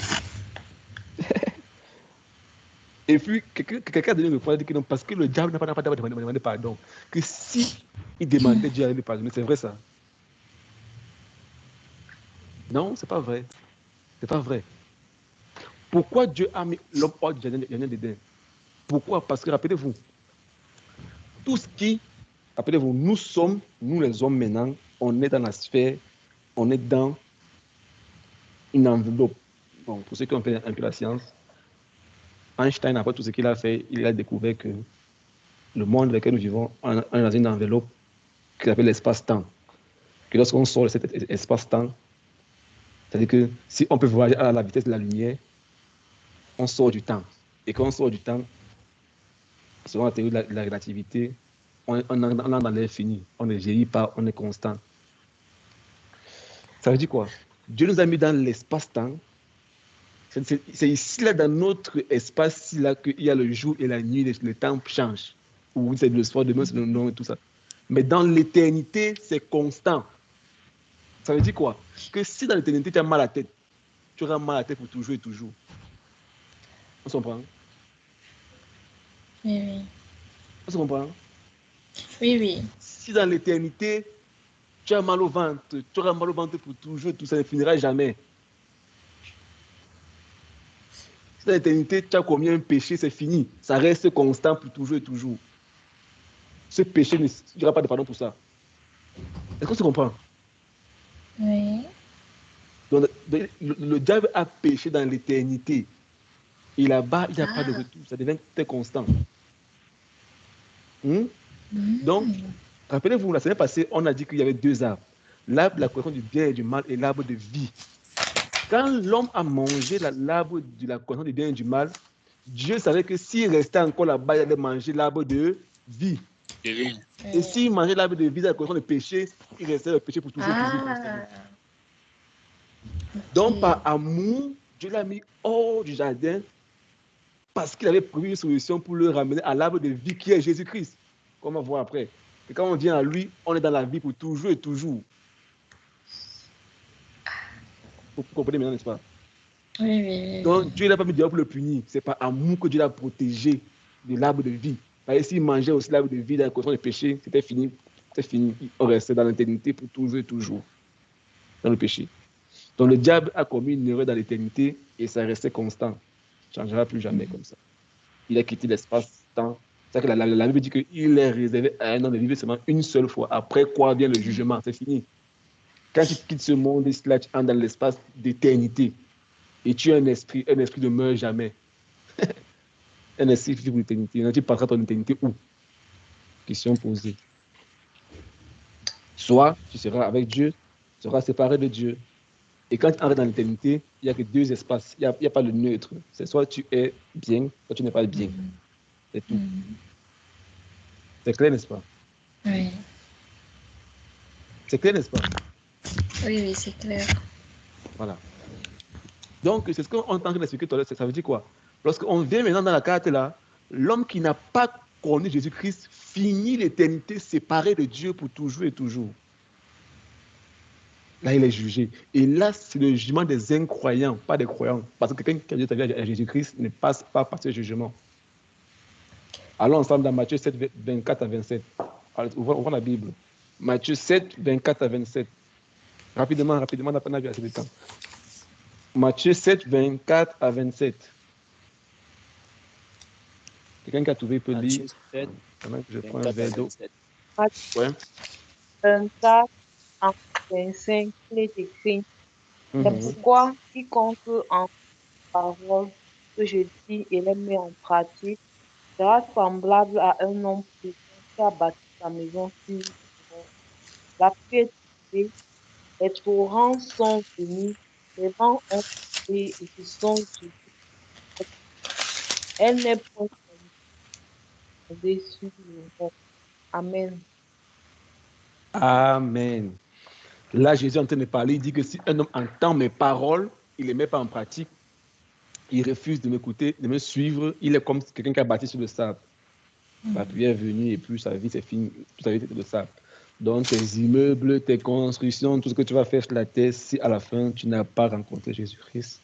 Et puis, quelqu'un a donné une réponse, dit que non, parce que le diable n'a pas demandé pardon. Que si il demandait, Dieu allait le pardonner. C'est vrai, ça? Non, c'est pas vrai. C'est pas vrai. Pourquoi Dieu a mis l'homme hors du jardin d'Éden? Pourquoi? Parce que, rappelez-vous, tout ce qui, rappelez-vous, nous les hommes maintenant, on est dans la sphère, on est dans une enveloppe. Bon, pour ceux qui ont fait un peu la science, Einstein, après tout ce qu'il a fait, il a découvert que le monde dans lequel nous vivons, on est dans une enveloppe qui s'appelle l'espace-temps. Que lorsqu'on sort de cet espace-temps, c'est-à-dire que si on peut voyager à la vitesse de la lumière, on sort du temps. Et quand on sort du temps, selon la théorie de la relativité, on est dans l'infini. On ne vieillit pas, on est constant. Ça veut dire quoi? Dieu nous a mis dans l'espace-temps. C'est ici, là, dans notre espace, là, qu'il y a le jour et la nuit, le temps change. Ou c'est le soir, demain, c'est le nom et tout ça. Mais dans l'éternité, c'est constant. Ça veut dire quoi? Que si dans l'éternité, tu as mal à la tête, tu auras mal à la tête pour toujours et toujours. On se comprend? Oui. On se comprend? Oui. Si dans l'éternité, tu as mal au ventre, tu auras mal au ventre pour toujours, tout ça ne finira jamais. Si dans l'éternité, tu as commis un péché, c'est fini. Ça reste constant pour toujours et toujours. Ce péché, il n'y aura pas de pardon pour ça. Est-ce qu'on se comprend? Oui. Donc, le diable a péché dans l'éternité. Et là-bas, il n'y a pas de retour. Ça devient très constant. Donc, rappelez-vous, la semaine passée, on a dit qu'il y avait deux arbres. L'arbre de la connaissance du bien et du mal et l'arbre de vie. Quand l'homme a mangé l'arbre de la connaissance du bien et du mal, Dieu savait que s'il restait encore là-bas, il allait manger l'arbre de vie. Et s'il mangeait l'arbre de vie dans la connaissance du péché, il restait le péché pour toujours. Donc, par amour, Dieu l'a mis hors du jardin parce qu'il avait prévu une solution pour le ramener à l'arbre de vie qui est Jésus-Christ. On va voir après. Et quand on vient à lui, on est dans la vie pour toujours et toujours. Vous comprenez maintenant, n'est-ce pas? Oui. Donc, Dieu n'a pas mis Dieu pour le punir. C'est par amour que Dieu l'a protégé de l'arbre de vie. Parce que s'il mangeait aussi l'arbre de vie dans la connaissance du péché, c'était fini C'est fini. On restait dans l'éternité pour toujours et toujours, dans le péché. Donc le diable a commis une erreur dans l'éternité et ça restait constant. Ça ne changera plus jamais comme ça. Il a quitté l'espace-temps. C'est que la Bible dit qu'il est réservé à un homme de vivre seulement une seule fois. Après quoi vient le jugement. C'est fini. Quand tu quittes ce monde, là, tu entres dans l'espace d'éternité. Et tu es un esprit ne meurt jamais. Un esprit vit pour l'éternité. Tu passeras ton éternité où? Question posée. Soit tu seras avec Dieu, tu seras séparé de Dieu. Et quand tu entres dans l'éternité, il n'y a que deux espaces. Il n'y a pas le neutre. C'est soit tu es bien, soit tu n'es pas bien. C'est tout. C'est clair, n'est-ce pas? Oui. C'est clair, n'est-ce pas? Oui, oui, c'est clair. Voilà. Donc, c'est ce qu'on entend expliquer tout à l'heure. Ça veut dire quoi? Lorsqu'on vient maintenant dans la carte là, l'homme qui n'a pas connu Jésus-Christ finit l'éternité séparé de Dieu pour toujours et toujours. Là, il est jugé. Et là, c'est le jugement des incroyants, pas des croyants. Parce que quelqu'un qui a dit ta vie à Jésus-Christ ne passe pas par ce jugement. Allons ensemble dans Matthieu 7, 24 à 27. Ouvrons la Bible. Matthieu 7, 24 à 27. Rapidement, on n'a pas assez de temps. Matthieu 7, 24 à 27. Quelqu'un qui a trouvé peut lire. Pendant que je prends un verre d'eau. Ouais. 24 à 25, il est écrit. C'est pourquoi quiconque en parole que je dis et les met en pratique sera semblable à un homme prudent qui a bâti sa maison sur le roc. La pluie est tombée, les torrents sont venus, les vents ont soufflé et se sont jetés. Elle n'est point tombée sur le roc. Amen. Amen. Là, Jésus est en train de parler. Il dit que si un homme entend mes paroles, il ne les met pas en pratique, il refuse de m'écouter, de me suivre, il est comme quelqu'un qui a bâti sur le sable. La pluie est venue et puis sa vie, c'est fini. Toute sa vie, c'est le sable. Donc, tes immeubles, tes constructions, tout ce que tu vas faire sur la terre, si à la fin, tu n'as pas rencontré Jésus-Christ,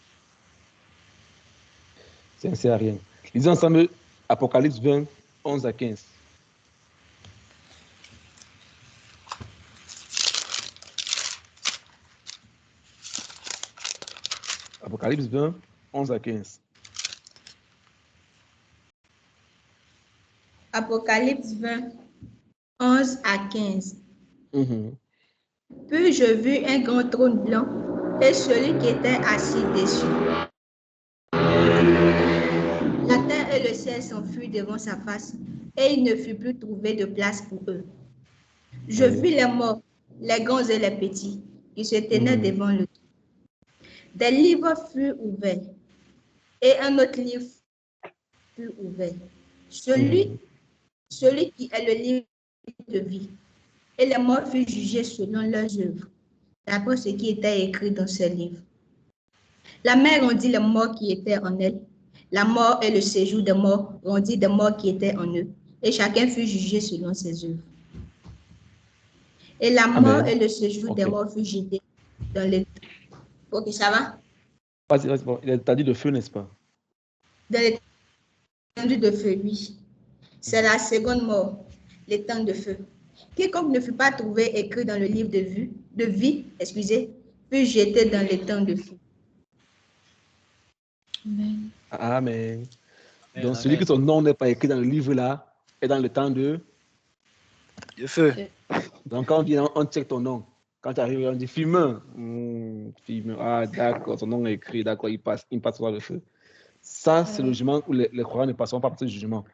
ça ne sert à rien. Lisons ensemble Apocalypse 20, 11 à 15. Apocalypse 20, 11 à 15. Apocalypse 20, 11 à 15. Puis je vis un grand trône blanc et celui qui était assis dessus. La terre et le ciel s'enfuirent devant sa face et il ne fut plus trouvé de place pour eux. Je vis les morts, les grands et les petits, qui se tenaient devant le trône. Des livres furent ouverts et un autre livre fut ouvert. Celui qui est le livre de vie. Et les morts furent jugés selon leurs œuvres, d'après ce qui était écrit dans ce livre. La mer rendit les morts qui étaient en elle. La mort et le séjour des morts rendit des morts qui étaient en eux. Et chacun fut jugé selon ses œuvres. Et la mort et le séjour des morts furent jetés dans les... Ok, ça va? Vas-y, bon. Il t'a dit de feu, n'est-ce pas? Dans l'étendue de feu, oui. C'est la seconde mort, l'étang de feu. Quiconque ne fut pas trouvé écrit dans le livre de vie, fut jeté dans l'étang de feu. Amen. Amen. Donc, celui que son nom n'est pas écrit dans le livre là, est dans le temps de feu. Donc, quand on vient, on check ton nom. Quand tu arrives, on dit fumeur. Ah, d'accord, son nom est écrit, d'accord, il passera le feu. Ça, c'est le jugement où les croyants ne passeront pas par ce jugement.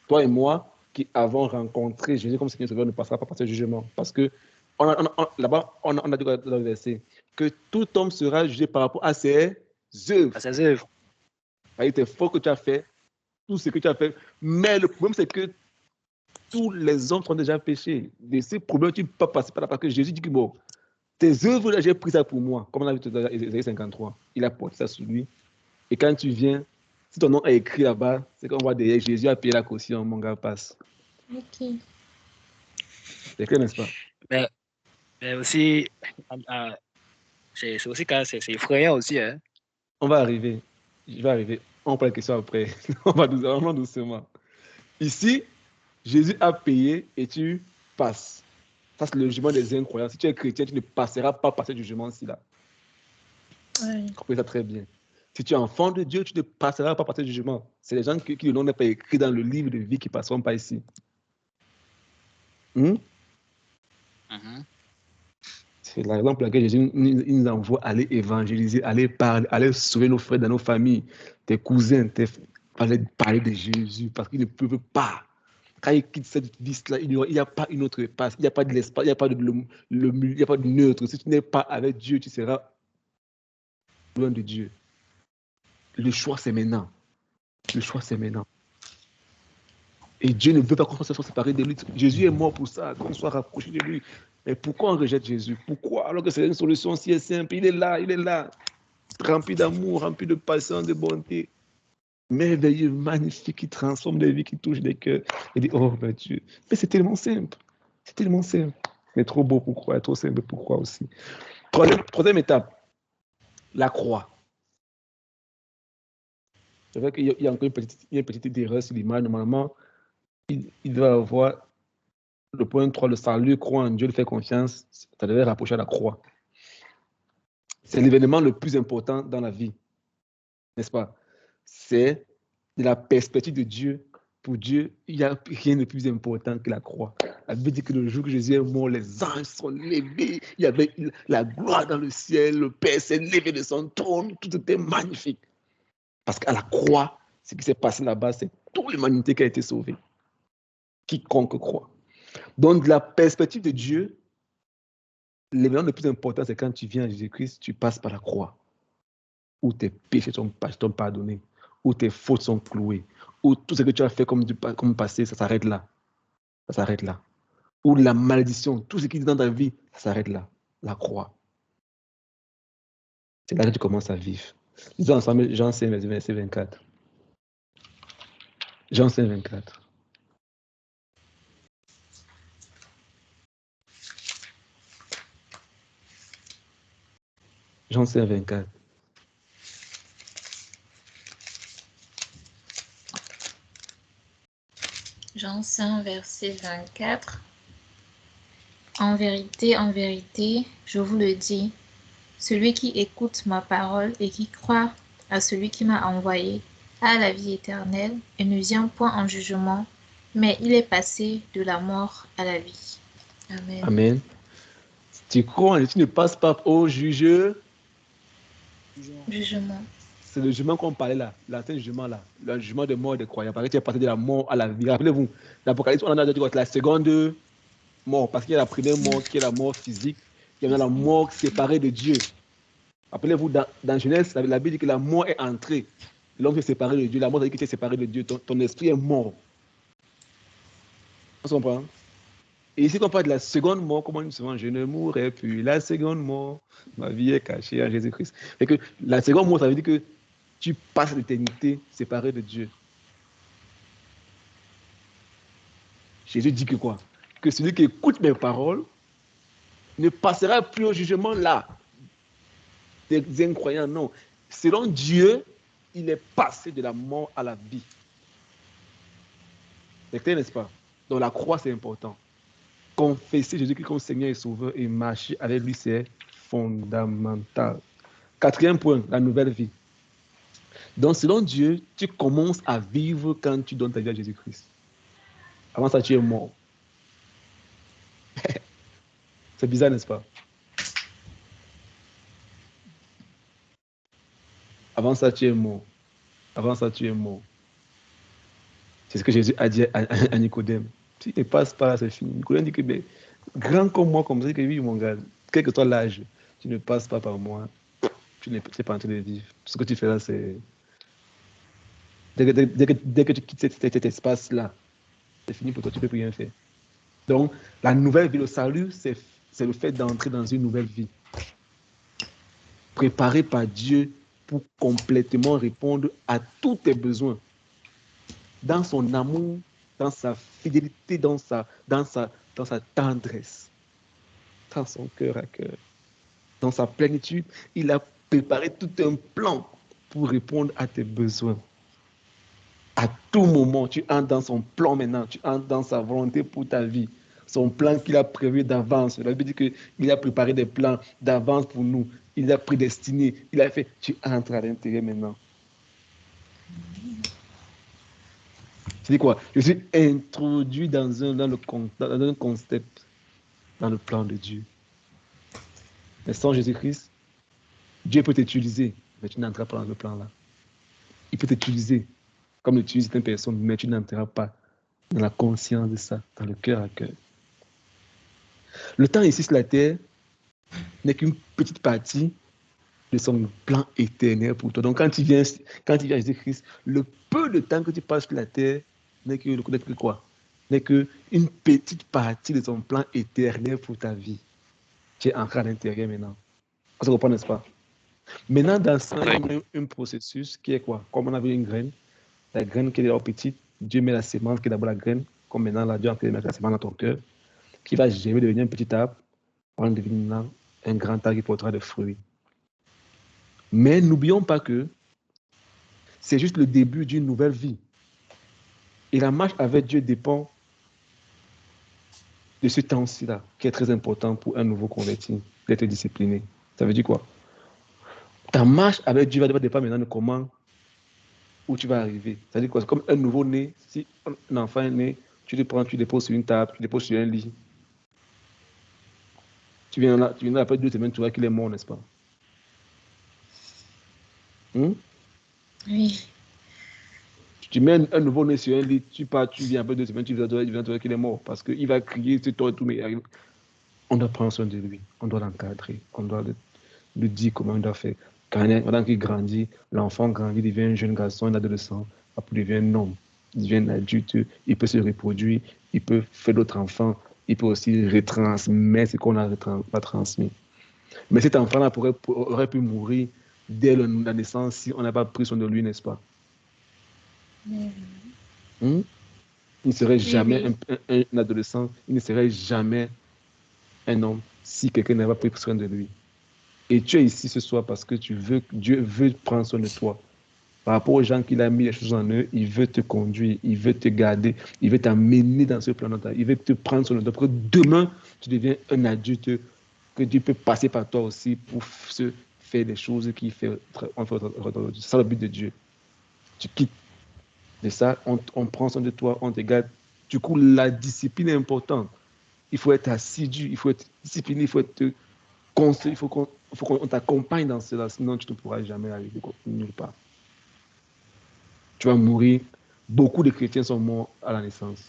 Toi et moi, qui avons rencontré Jésus comme Seigneur Sauveur, ne passera pas par ce jugement. Parce que là-bas, on a dit dans le verset que tout homme sera jugé par rapport à ses œuvres. À ses œuvres. C'est faux que tu as fait, tout ce que tu as fait. Mais le problème, c'est que tous les hommes sont déjà péchés. De ces problèmes, tu ne peux pas passer par là parce que Jésus dit que bon, tes œuvres, là, j'ai pris ça pour moi. Comme on a vu tout à l'heure, Ésaïe 53. Il a porté ça sur lui. Et quand tu viens, si ton nom est écrit là-bas, c'est qu'on voit derrière Jésus a payé la caution, mon gars, passe. Ok. C'est clair, n'est-ce pas? Mais aussi, c'est aussi quand c'est effrayant aussi. Hein? On va arriver. Je vais arriver. On prend la question après. On va doucement. Ici, Jésus a payé et tu passes. Ça, c'est le jugement des incroyants. Si tu es chrétien, tu ne passeras pas par ce jugement-ci là. Oui. Comprenez ça très bien. Si tu es enfant de Dieu, tu ne passeras pas par ce jugement. C'est les gens qui le nom n'est pas écrit dans le livre de vie qui ne passeront pas ici. C'est la raison pour laquelle Jésus nous envoie aller évangéliser, aller parler, aller sauver nos frères dans nos familles, tes cousins, parler de Jésus, parce qu'ils ne peuvent pas. Quand ils quittent cette vie-là, il n'y a pas une autre passe, il n'y a pas de l'espace, il n'y a pas de il n'y a pas de neutre. Si tu n'es pas avec Dieu, tu seras loin de Dieu. Le choix, c'est maintenant. Le choix, c'est maintenant. Et Dieu ne veut pas qu'on soit séparé de lui. Jésus est mort pour ça, qu'on soit rapproché de lui. Mais pourquoi on rejette Jésus? Pourquoi? Alors que c'est une solution si simple. Il est là, rempli d'amour, rempli de patience, de bonté. Merveilleux, magnifique, qui transforme des vies, qui touche des cœurs. Il dit, oh mon Dieu. Mais c'est tellement simple. C'est tellement simple. Mais trop beau pour croire, trop simple pour croire aussi. Troisième étape, la croix. C'est vrai qu'il y a encore une petite erreur sur l'image. Normalement, il doit avoir le point 3, le salut, croire en Dieu, le faire confiance. Ça devait rapprocher à la croix. C'est l'événement le plus important dans la vie, n'est-ce pas? C'est de la perspective de Dieu. Pour Dieu, il n'y a rien de plus important que la croix. La Bible dit que le jour que Jésus est mort, les anges sont levés, il y avait la gloire dans le ciel, le Père s'est levé de son trône, tout était magnifique. Parce qu'à la croix, ce qui s'est passé là-bas, c'est toute l'humanité qui a été sauvée. Quiconque croit. Donc, de la perspective de Dieu, l'événement le plus important, c'est quand tu viens à Jésus-Christ, tu passes par la croix, où tes péchés sont pardonnés, où tes fautes sont clouées, où tout ce que tu as fait comme passé, ça s'arrête là. Ça s'arrête là. Où la malédiction, tout ce qui est dans ta vie, ça s'arrête là. La croix. C'est là que tu commences à vivre. Lisons ensemble Jean 5, verset 24. Jean 5, 24. Jean 5, 24. Jean 5, verset 24. En vérité, je vous le dis, celui qui écoute ma parole et qui croit à celui qui m'a envoyé a la vie éternelle et ne vient point en jugement, mais il est passé de la mort à la vie. Amen. Amen. Tu crois et tu ne passes pas au jugement. C'est le jugement qu'on parlait là, l'ancien jugement là, le jugement de mort des croyants. Parce que tu es passé de la mort à la vie. Rappelez-vous, l'Apocalypse, on a dit que la seconde mort, parce qu'il y a la première mort qui est la mort physique, il y a la mort séparée de Dieu. Rappelez-vous, dans Genèse, la Bible dit que la mort est entrée. L'homme est séparé de Dieu, la mort dit que tu es séparé de Dieu, ton esprit est mort. On se comprend? Et ici, quand on parle de la seconde mort, comme on dit souvent, je ne mourrai plus. La seconde mort, ma vie est cachée en Jésus-Christ. Et que la seconde mort, ça veut dire que tu passes l'éternité séparé de Dieu. Jésus dit que quoi? Que celui qui écoute mes paroles ne passera plus au jugement là. Des incroyants, non. Selon Dieu, il est passé de la mort à la vie. C'est clair, n'est-ce pas? Donc la croix, c'est important. Confesser Jésus-Christ comme Seigneur et Sauveur et marcher avec lui, c'est fondamental. Quatrième point, la nouvelle vie. Donc, selon Dieu, tu commences à vivre quand tu donnes ta vie à Jésus-Christ. Avant ça, tu es mort. C'est bizarre, n'est-ce pas? Avant ça, tu es mort. Avant ça, tu es mort. C'est ce que Jésus a dit à Nicodème. Si tu ne passes pas là, c'est fini. Nicodème dit que, mais, grand comme moi, comme ça, que oui, mon gars, quel que soit l'âge, tu ne passes pas par moi, tu n'es pas en train de vivre. Tout ce que tu fais là, c'est... Dès que tu quittes cet espace-là, c'est fini pour toi, tu ne peux plus rien faire. Donc, la nouvelle vie, le salut, c'est le fait d'entrer dans une nouvelle vie. Préparé par Dieu pour complètement répondre à tous tes besoins. Dans son amour, dans sa fidélité, dans sa tendresse, dans son cœur à cœur, dans sa plénitude, il a préparé tout un plan pour répondre à tes besoins. À tout moment, tu entres dans son plan maintenant, tu entres dans sa volonté pour ta vie. son plan qu'il a prévu d'avance. La Bible dit qu'il a préparé des plans d'avance pour nous. Il a prédestiné. Il a fait, tu entres à l'intérieur maintenant. Tu dis quoi? Je suis introduit dans un concept, dans le plan de Dieu. Mais sans Jésus-Christ, Dieu peut t'utiliser, mais tu n'entreras pas dans le plan là. Il peut t'utiliser comme utilise certaines personnes, mais tu n'entreras pas dans la conscience de ça, dans le cœur à cœur. Le temps ici sur la terre n'est qu'une petite partie de son plan éternel pour toi. Donc quand tu viens à Jésus-Christ, le peu de temps que tu passes sur la terre n'est que quoi? N'est qu'une petite partie de son plan éternel pour ta vie. Tu es ancré à l'intérieur maintenant. On se comprend, n'est-ce pas? Maintenant, dans ça, il y a un processus qui est quoi? Comme on avait une graine, la graine qui est d'abord petite, Dieu met la sémence qui est d'abord la graine, comme maintenant là, Dieu a mis la sémence dans ton cœur, qui va germer, devenir un petit arbre, on devient un grand arbre qui portera des fruits. Mais n'oublions pas que c'est juste le début d'une nouvelle vie. Et la marche avec Dieu dépend de ce temps-ci-là, qui est très important pour un nouveau converti, d'être discipliné. Ça veut dire quoi? Ta marche avec Dieu va dépendre maintenant de comment, où tu vas arriver. Ça veut dire quoi? C'est comme un nouveau-né. Si un enfant est né, tu le prends, tu le déposes sur une table, tu le déposes sur un lit. Tu viens là après 2 semaines, tu vois qu'il est mort, n'est-ce pas? Oui. Tu mets un nouveau-né sur un lit, tu pars, tu viens après 2 semaines, tu viens trouver qu'il est mort. Parce qu'il va crier, c'est toi et tout, mais on doit prendre soin de lui, on doit l'encadrer, on doit lui dire comment on doit faire. Pendant qu'il grandit, l'enfant grandit, devient un jeune garçon, un adolescent, après il devient un homme, il devient un adulte, il peut se reproduire, il peut faire d'autres enfants, il peut aussi retransmettre ce qu'on a pas transmis. Mais cet enfant-là aurait pu mourir dès la naissance si on n'a pas pris soin de lui, n'est-ce pas? Il ne serait jamais un adolescent, il ne serait jamais un homme si quelqu'un n'avait pas pris soin de lui. Et tu es ici ce soir parce que Dieu veut prendre soin de toi. Par rapport aux gens qu'il a mis les choses en eux, il veut te conduire, il veut te garder, il veut t'amener dans ce plan de ta vie, il veut te prendre soin de toi. Pour que demain, tu deviens un adulte, que Dieu peut passer par toi aussi pour se faire des choses qui fait. C'est ça le but de Dieu. Tu quittes de ça, on prend soin de toi, on te garde. Du coup, la discipline est importante. Il faut être assidu, il faut être discipliné, il faut être construit, il faut qu'on t'accompagne dans cela, sinon tu ne pourras jamais arriver nulle part. Tu vas mourir. Beaucoup de chrétiens sont morts à la naissance.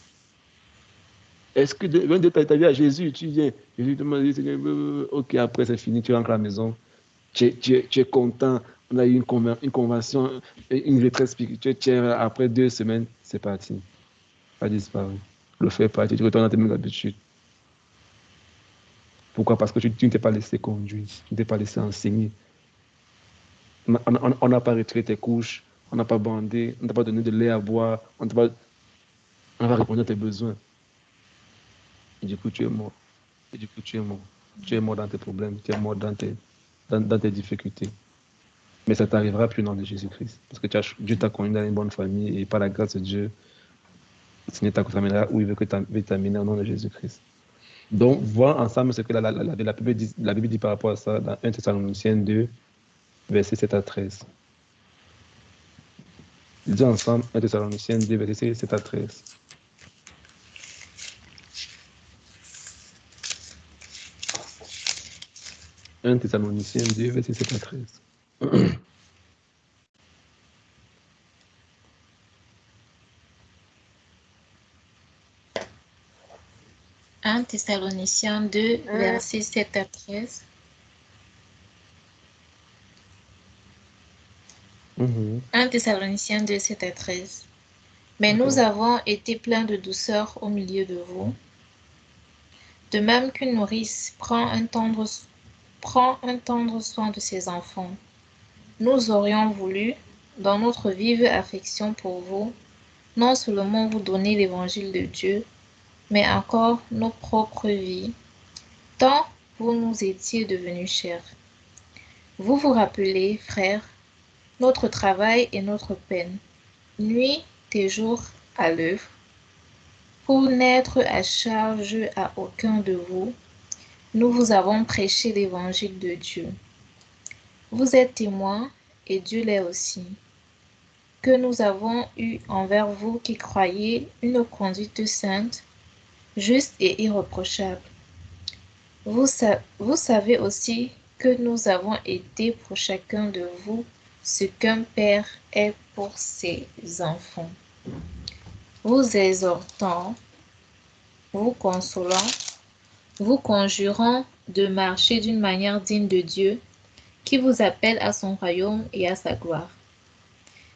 Est-ce que de ta vie à Jésus, tu viens, Jésus te dit, Seigneur, ok, après c'est fini, tu rentres à la maison, tu es content, on a eu une convention, une retraite spirituelle, après 2 semaines, c'est parti. Ça a disparu. Le fait parti, tu retournes à tes mêmes habitudes. Pourquoi? Parce que tu ne t'es pas laissé conduire, tu ne t'es pas laissé enseigner. On n'a pas retiré tes couches, on n'a pas bandé, on n'a pas donné de lait à boire, on n'a pas répondu à tes besoins. Et du coup, tu es mort. Tu es mort dans tes problèmes, tu es mort dans tes difficultés. Mais ça t'arrivera plus au nom de Jésus-Christ. Parce que Dieu t'a conduit dans une bonne famille et par la grâce de Dieu, le Seigneur t'amènera où il veut t'amener au nom de Jésus-Christ. Donc, voir ensemble ce que la Bible dit par rapport à ça dans 1 Thessaloniciens 2, versets 7 à 13. Lisons ensemble 1 Thessaloniciens 2, versets 7 à 13. « 1 Thessaloniciens 2, versets 7 à 13. 1 Thessaloniciens 2, versets 7 à 13. 1 Thessaloniciens 2, 7 à 13. Mais nous avons été pleins de douceur au milieu de vous, de même qu'une nourrice prend un tendre soin de ses enfants. Nous aurions voulu, dans notre vive affection pour vous, non seulement vous donner l'évangile de Dieu, mais encore nos propres vies, tant vous nous étiez devenus chers. Vous vous rappelez, frères, notre travail et notre peine, nuit et jour à l'œuvre, Pour n'être à charge à aucun de vous, nous vous avons prêché l'évangile de Dieu. Vous êtes témoins, et Dieu l'est aussi, que nous avons eu envers vous qui croyez une conduite sainte, juste et irréprochable. Vous savez aussi que nous avons été pour chacun de vous ce qu'un père est pour ses enfants. Vous exhortant, vous consolant, vous conjurant de marcher d'une manière digne de Dieu, qui vous appelle à son royaume et à sa gloire.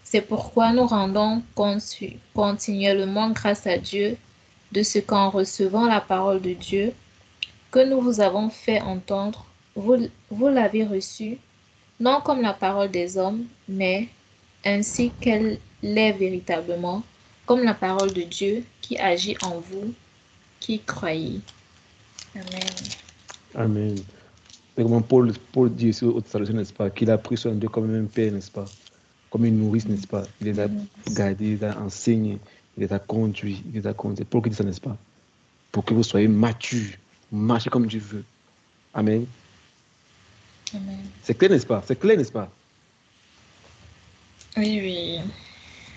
C'est pourquoi nous rendons continuellement grâce à Dieu de ce qu'en recevant la parole de Dieu que nous vous avons fait entendre, vous l'avez reçue, non comme la parole des hommes, mais ainsi qu'elle l'est véritablement, comme la parole de Dieu qui agit en vous, qui croyez. Amen. Amen. Et comment Paul dit sur au Thessaloniciens, n'est-ce pas, qu'il a pris soin d'eux comme un père, n'est-ce pas, comme une nourrice, n'est-ce pas. Il les a gardés, il les a enseignés, il les a conduits, Paul qui dit ça, n'est-ce pas, pour que vous soyez matures, marchez comme Dieu veut. Amen. Amen. C'est clair, n'est-ce pas? C'est clair, n'est-ce pas? Oui.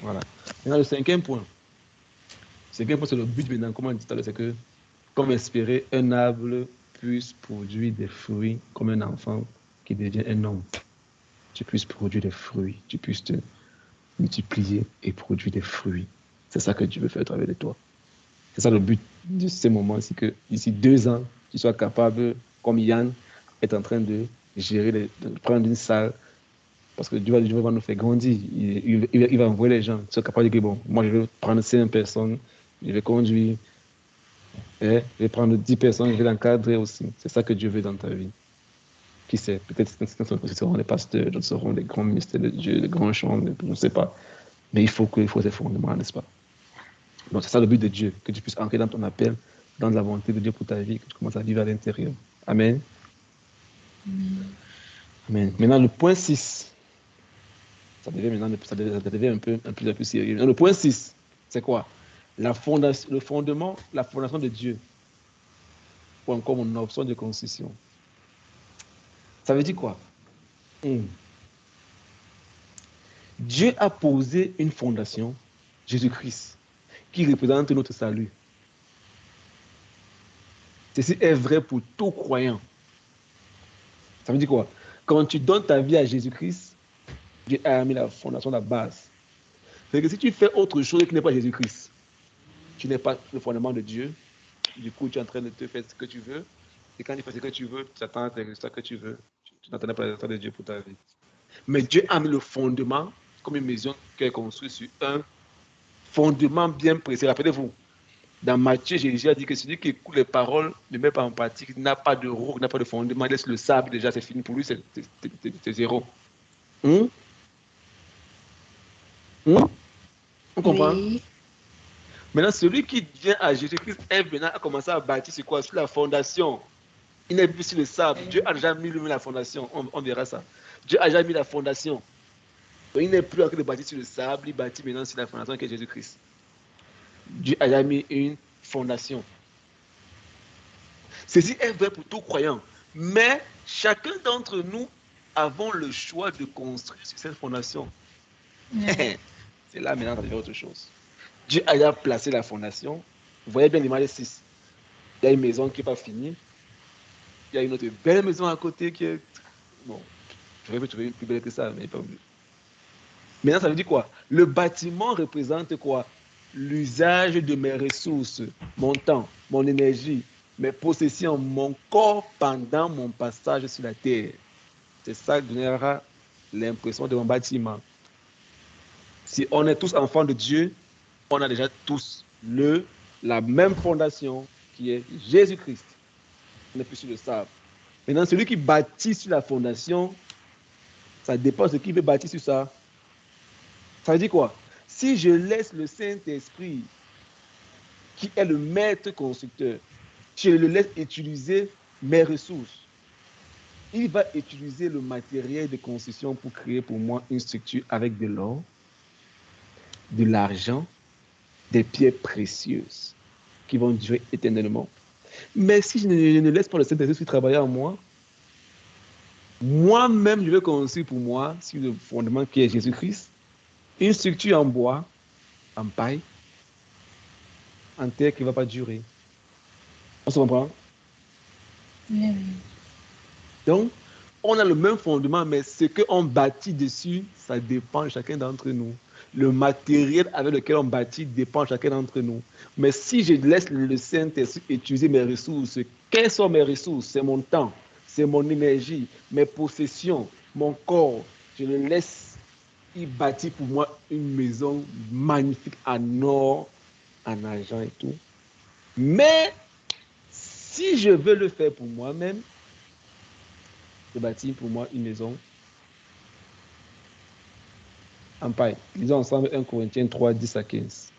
Voilà. Maintenant, le cinquième point. C'est le but maintenant, comme on dit tout à l'heure, c'est que, comme espérer, un arbre puisse produire des fruits comme un enfant qui devient un homme. Tu puisses produire des fruits, tu puisses te multiplier et produire des fruits. C'est ça que Dieu veut faire à travers de toi. C'est ça le but de ces moments, c'est que d'ici 2 ans, tu sois capable, comme Yann est en train de gérer, de prendre une salle, parce que Dieu va nous faire grandir. Il va envoyer les gens. Tu sois capable de dire, bon, moi je vais prendre 5 personnes, je vais conduire, je vais prendre 10 personnes, je vais l'encadrer aussi. C'est ça que Dieu veut dans ta vie. Qui sait, peut-être que ce seront les pasteurs, d'autres seront les grands ministères de Dieu, les grands chants, je ne sais pas. Mais il faut ces fondements, n'est-ce pas? Donc c'est ça le but de Dieu, que tu puisses entrer dans ton appel, dans la volonté de Dieu pour ta vie, que tu commences à vivre à l'intérieur. Amen. Amen. Maintenant, le point 6. Ça devient un peu plus sérieux. Le point 6, c'est quoi? La fondation de Dieu, ou encore mon option de concession. Ça veut dire quoi? Dieu a posé une fondation, Jésus-Christ, qui représente notre salut. Ceci est vrai pour tout croyant. Ça veut dire quoi? Quand tu donnes ta vie à Jésus-Christ, Dieu a mis la fondation, la base. C'est que si tu fais autre chose qui n'est pas Jésus-Christ, tu n'es pas le fondement de Dieu. Du coup, tu es en train de te faire ce que tu veux. Et quand tu fais ce que tu veux, tu attends les résultats que tu veux. Tu n'attends pas les résultats de Dieu pour ta vie. Mais Dieu a mis le fondement comme une maison qui est construite sur un fondement bien précis. Rappelez-vous, dans Matthieu, Jésus a dit que celui qui écoute les paroles ne met pas en pratique, n'a pas de roc, n'a pas de fondement, laisse le sable, déjà c'est fini pour lui, c'est zéro. On comprend? Oui. Maintenant, celui qui vient à Jésus-Christ est maintenant à commencer à bâtir sur quoi? Sur la fondation. Il n'est plus sur le sable. Dieu a déjà mis la fondation. On verra ça. Dieu a déjà mis la fondation. Donc, il n'est plus en train de bâtir sur le sable, il bâtit maintenant sur la fondation qui est Jésus-Christ. Dieu a déjà mis une fondation. Ceci est vrai pour tout croyant. Mais chacun d'entre nous avons le choix de construire sur cette fondation. C'est là maintenant qu'on va faire autre chose. Dieu a déjà placé la fondation. Vous voyez bien l'image 6. Il y a une maison qui n'est pas finie. Il y a une autre belle maison à côté qui est... Bon, je vais trouver une plus belle que ça, mais pas oublié. Maintenant, ça veut dire quoi? Le bâtiment représente quoi? L'usage de mes ressources, mon temps, mon énergie, mes possessions, mon corps pendant mon passage sur la terre. C'est ça qui donnera l'impression de mon bâtiment. Si on est tous enfants de Dieu, on a déjà tous la même fondation qui est Jésus-Christ. On n'est plus sur le sable. Maintenant, celui qui bâtit sur la fondation, ça dépend de qui veut bâtir sur ça. Ça veut dire quoi? Si je laisse le Saint-Esprit, qui est le maître constructeur, je le laisse utiliser mes ressources, il va utiliser le matériel de construction pour créer pour moi une structure avec de l'or, de l'argent, des pierres précieuses. qui vont durer éternellement. Mais si je ne laisse pas le Saint-Esprit travailler en moi, moi-même, je vais construire pour moi, sur le fondement qui est Jésus-Christ, une structure en bois, en paille, en terre qui ne va pas durer. On se comprend? Donc, on a le même fondement, mais ce qu'on bâtit dessus, ça dépend de chacun d'entre nous. Le matériel avec lequel on bâtit dépend de chacun d'entre nous. Mais si je laisse le Saint-Esprit utiliser mes ressources, quelles sont mes ressources? C'est mon temps, c'est mon énergie, mes possessions, mon corps. Je le laisse y bâtir pour moi une maison magnifique en or, en argent et tout. Mais si je veux le faire pour moi-même, je bâtis pour moi une maison en paille. Lisons ensemble 1 Corinthiens 3, 10 à 15.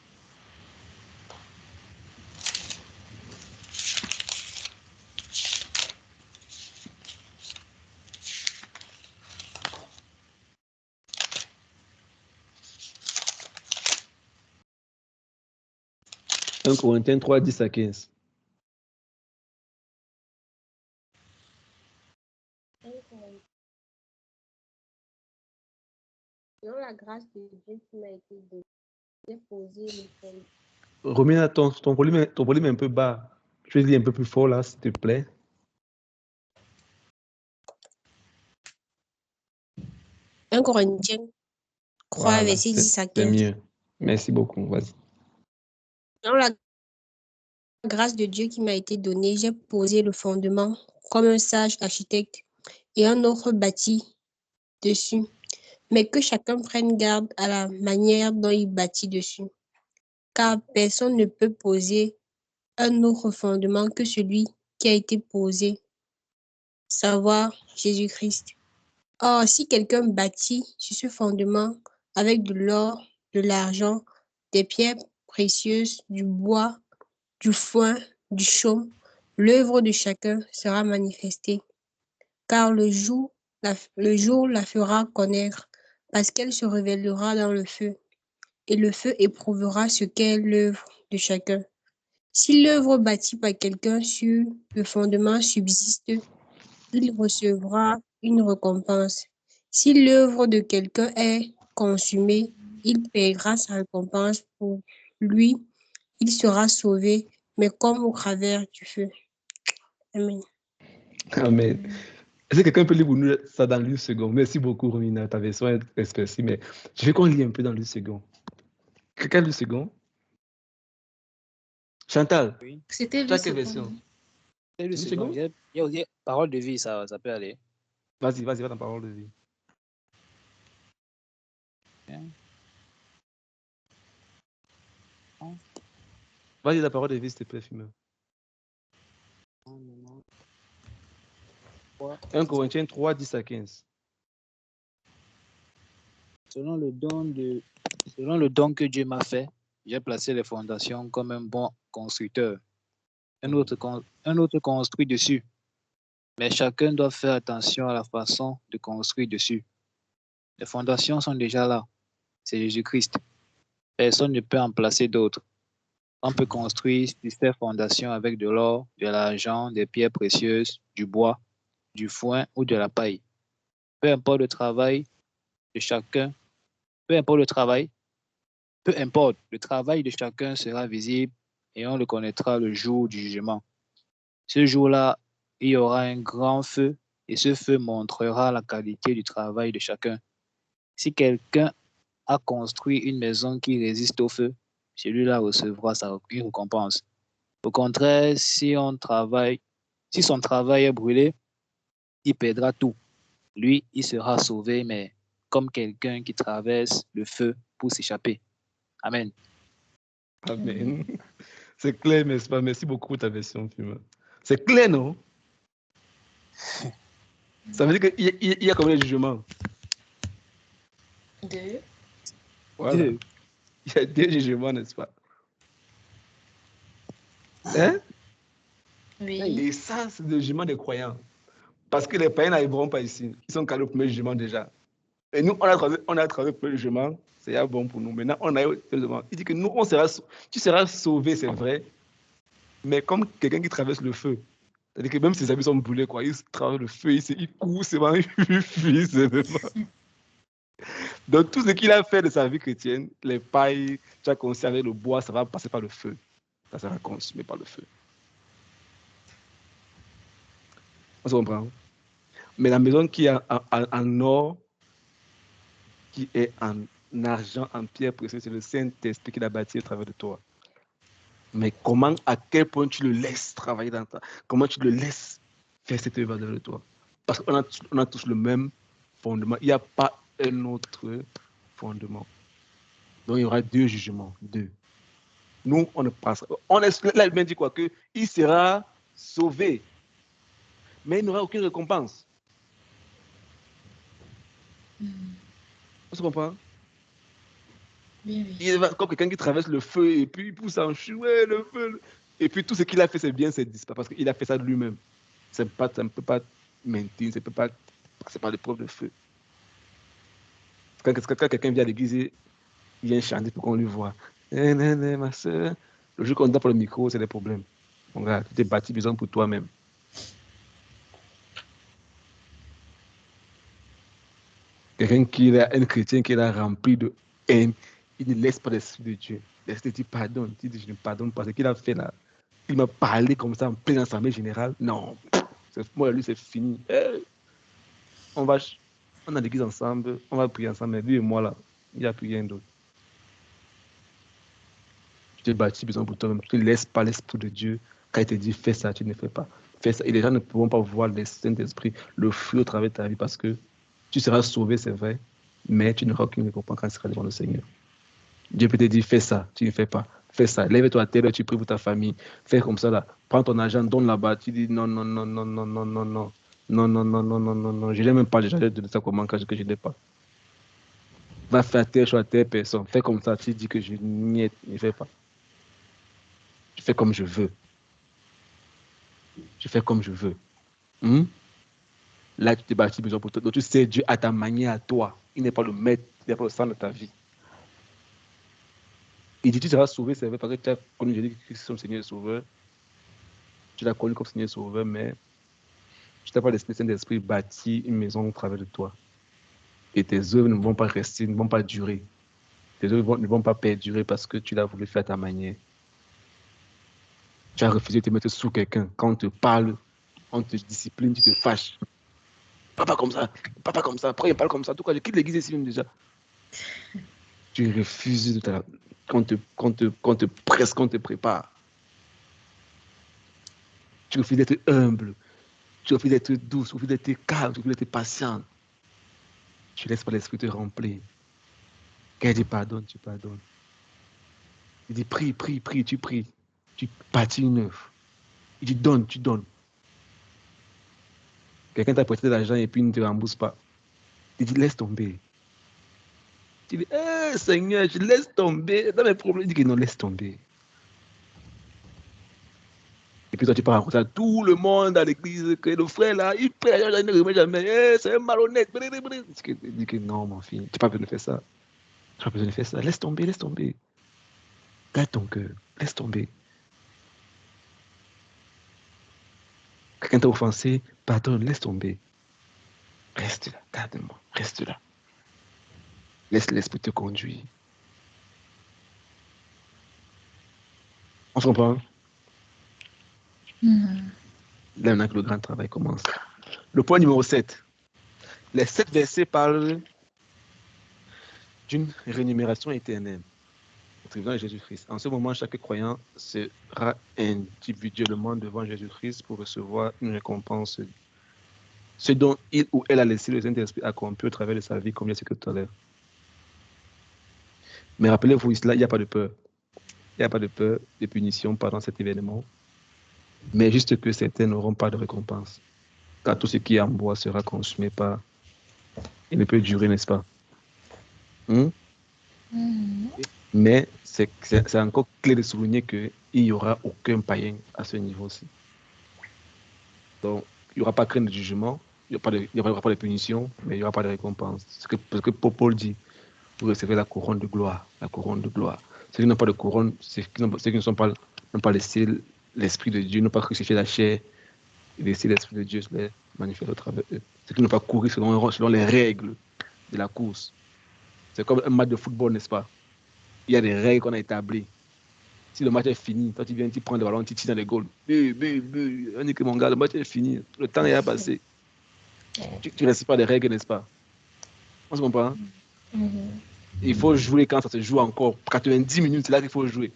« 1 Corinthiens 3, 10 à 15. Selon la grâce de Dieu qui m'a été donnée, j'ai posé le fondement. Romina, ton volume est un peu bas. Je vais dire un peu plus fort là, s'il te plaît. 1 Corinthiens 3, Voilà, verset 10 à c'est 15. mieux. Merci beaucoup. Vas-y. Selon la grâce de Dieu qui m'a été donnée, j'ai posé le fondement comme un sage architecte et un autre bâti dessus. Mais que chacun prenne garde à la manière dont il bâtit dessus. Car personne ne peut poser un autre fondement que celui qui a été posé, savoir Jésus-Christ. Or, si quelqu'un bâtit sur ce fondement avec de l'or, de l'argent, des pierres précieuses, du bois, du foin, du chaume, l'œuvre de chacun sera manifestée, car le jour la fera connaître, parce qu'elle se révélera dans le feu, et le feu éprouvera ce qu'est l'œuvre de chacun. Si l'œuvre bâtie par quelqu'un sur le fondement subsiste, il recevra une récompense. Si l'œuvre de quelqu'un est consumée, il paiera sa récompense pour lui. Il sera sauvé, mais comme au travers du feu. Amen. Amen. Est-ce que quelqu'un peut lire pour nous ça dans l'une seconde? Merci beaucoup, Romina. Ta version est expressive, mais je veux qu'on lit un peu dans l'une seconde. Quelqu'un lit seconde? Chantal, Oui. C'était tu as lui, quelle ce version? qu'on- C'est le Une second. seconde? Il y a aussi parole de vie, ça peut aller. Vas-y, va dans parole de vie. Vas-y, la parole de vie, s'il te plaît, Fumeur. 1 Corinthiens 3, 10 à 15. Selon le don que Dieu m'a fait, j'ai placé les fondations comme un bon constructeur. Un autre construit dessus. Mais chacun doit faire attention à la façon de construire dessus. Les fondations sont déjà là. C'est Jésus-Christ. Personne ne peut en placer d'autres. On peut construire sur ces fondations avec de l'or, de l'argent, des pierres précieuses, du bois, du foin ou de la paille. Peu importe le travail de chacun, peu importe le travail de chacun sera visible et on le connaîtra le jour du jugement. Ce jour-là, il y aura un grand feu et ce feu montrera la qualité du travail de chacun. Si quelqu'un a construit une maison qui résiste au feu, celui-là recevra sa récompense. Au contraire, si son travail est brûlé, il perdra tout. Lui, il sera sauvé, mais comme quelqu'un qui traverse le feu pour s'échapper. Amen. Amen. C'est clair, n'est-ce pas? Merci beaucoup pour ta version, Fumeur. C'est clair, non? Ça veut dire qu'il y a combien de jugements? 2. Voilà. Il y a 2 jugements, n'est-ce pas? Hein? Oui. Et ça, c'est le jugement des croyants. Parce que les païens n'arriveront pas ici. Ils sont calés au premier jugement déjà. Et nous, on a traversé le premier jugement. C'est bon pour nous. Maintenant, on a eu le jugement. Il dit que nous, tu seras sauvé, c'est vrai. Mais comme quelqu'un qui traverse le feu, c'est-à-dire que même ses habits sont brûlés, quoi. Il traverse le feu, il court, c'est vraiment, il fuit, c'est vraiment. Donc, tout ce qu'il a fait de sa vie chrétienne, les pailles, tu as conservé le bois, ça va passer par le feu. Ça sera consumé par le feu. On se comprend? Mais la maison qui est en or, qui est en argent, en pierre précieuse, c'est le Saint-Esprit qui l'a bâti au travers de toi. Mais comment, à quel point tu le laisses travailler dans toi? Comment tu le laisses faire cette œuvre de toi? Parce qu'on a tous le même fondement. Il n'y a pas un autre fondement. Donc, il y aura 2 jugements. 2. Nous, on ne passera. Là, il vient dit quoi? Qu'il sera sauvé. Mais il n'aura aucune récompense. On se comprend? Oui. Il va comme quelqu'un qui traverse le feu et puis il pousse en chouette le feu. Et puis tout ce qu'il a fait, c'est bien, c'est disparaît parce qu'il a fait ça de lui-même. Ça ne peut pas maintenir, ça ne peut pas passer par l'épreuve de feu. Quand quelqu'un vient à l'église, il vient chanter pour qu'on lui voit. Ma soeur. Le jour qu'on tape pour le micro, c'est des problèmes. Mon gars, tu t'es bâti besoin pour toi-même. Quelqu'un qui est un chrétien qui est rempli de haine, il ne laisse pas l'esprit de Dieu. L'esprit dit pardon. Il dit je ne pardonne pas. Ce qu'il a fait là, il m'a parlé comme ça en pleine assemblée générale. Non, moi lui c'est fini. On a l'église ensemble, on va prier ensemble. Mais lui et moi là, il n'y a plus rien d'autre. Tu t'es bâti besoin pour toi-même. Tu ne laisses pas l'esprit de Dieu. Quand il te dit fais ça, tu ne fais pas. Fais ça. Et les gens ne pourront pas voir le Saint-Esprit, le feu au travers de ta vie parce que tu seras sauvé, c'est vrai, mais tu n'auras aucune récompense quand tu seras devant le Seigneur. Dieu peut te dire fais ça, tu ne fais pas. Fais ça, lève-toi à terre, tu pries pour ta famille. Fais comme ça là. Prends ton argent, donne là-bas. Tu dis non, non, non, non, non, non, non, non. Non, non, non, non, non, non, non. Je n'ai même pas déjà de ça comment quand je n'ai pas. Va faire telle chose à telle personne. Fais comme ça, tu dis que je n'y fais pas. Je fais comme je veux. Je fais comme je veux. Là, tu t'es bâti besoin pour toi. Donc, tu sais Dieu à ta manière, à toi. Il n'est pas le maître, il n'est pas le centre de ta vie. Il dit tu seras sauvé, c'est vrai, parce que tu as connu Jésus-Christ comme Seigneur et Sauveur. Tu l'as connu comme Seigneur et Sauveur, mais tu n'as pas l'Esprit Saint-Esprit bâti une maison au travers de toi. Et tes œuvres ne vont pas rester, ne vont pas durer. Tes œuvres ne vont pas perdurer parce que tu l'as voulu faire à ta manière. Tu as refusé de te mettre sous quelqu'un. Quand on te parle, on te discipline, tu te fâches. Papa comme ça, après il parle comme ça. Tout cas, je quitte l'église ici même déjà. Tu refuses qu'on te presse, qu'on te prépare. Tu refuses d'être humble. Tu refuses d'être douce, tu refuses d'être calme, tu refuses d'être patient. Tu laisses pas l'esprit te remplir. Quand il dit pardonne, tu pardonnes. Il dit prie, tu pries. Tu bâtis une œuvre. Il dit donne, tu donnes. Quelqu'un t'a prêté de l'argent et puis il ne te rembourse pas. Il dit laisse tomber. Tu dis, Seigneur, je laisse tomber. Dans mes problèmes, il dit que non, laisse tomber. Et puis toi, tu pars raconter à tout le monde à l'église que le frère là, il paie l'argent, il ne remet jamais. C'est un malhonnête. Il dit que non, mon fils, tu n'as pas besoin de faire ça. Tu n'as pas besoin de faire ça. Laisse tomber, laisse tomber. Garde ton cœur, laisse tomber. Quelqu'un t'a offensé, pardonne, laisse tomber. Reste là, garde-moi, reste là. Laisse l'esprit te conduire. On se comprend? Là, on a que le grand travail commence. Le point numéro 7. Les 7 versets parlent d'une rémunération éternelle au tribunal de Jésus-Christ. En ce moment, chaque croyant sera individuellement devant Jésus-Christ pour recevoir une récompense. Ce dont il ou elle a laissé le Saint-Esprit accompli au travers de sa vie, comme il y a ce que tout à l'heure. Mais rappelez-vous, là, il n'y a pas de peur. Il n'y a pas de peur de punition pendant cet événement. Mais juste que certains n'auront pas de récompense. Car tout ce qui est en bois sera consumé par... Il ne peut durer, n'est-ce pas? Mais c'est encore clé de souligner qu'il n'y aura aucun païen à ce niveau-ci. Donc, il n'y aura pas de crainte de jugement, il n'y aura pas de punition, mais il n'y aura pas de récompense. Parce que Paul dit, vous recevez la couronne de gloire. La couronne de gloire. Ceux qui n'ont pas de couronne, ceux qui n'ont pas laissé l'Esprit de Dieu, n'ont pas crucifié la chair, et laisser l'Esprit de Dieu se les manifester au travers d'eux. C'est qu'ils n'ont pas couru selon les règles de la course. C'est comme un match de football, n'est-ce pas? Il y a des règles qu'on a établies. Si le match est fini, toi tu viens, tu prends le ballon, tu tires dans les goals. On dit que mon gars, le match est fini. Le temps est passé. Tu ne respectes pas les règles, n'est-ce pas? On se comprend? Il faut jouer quand ça se joue encore. 90 minutes, c'est là qu'il faut jouer.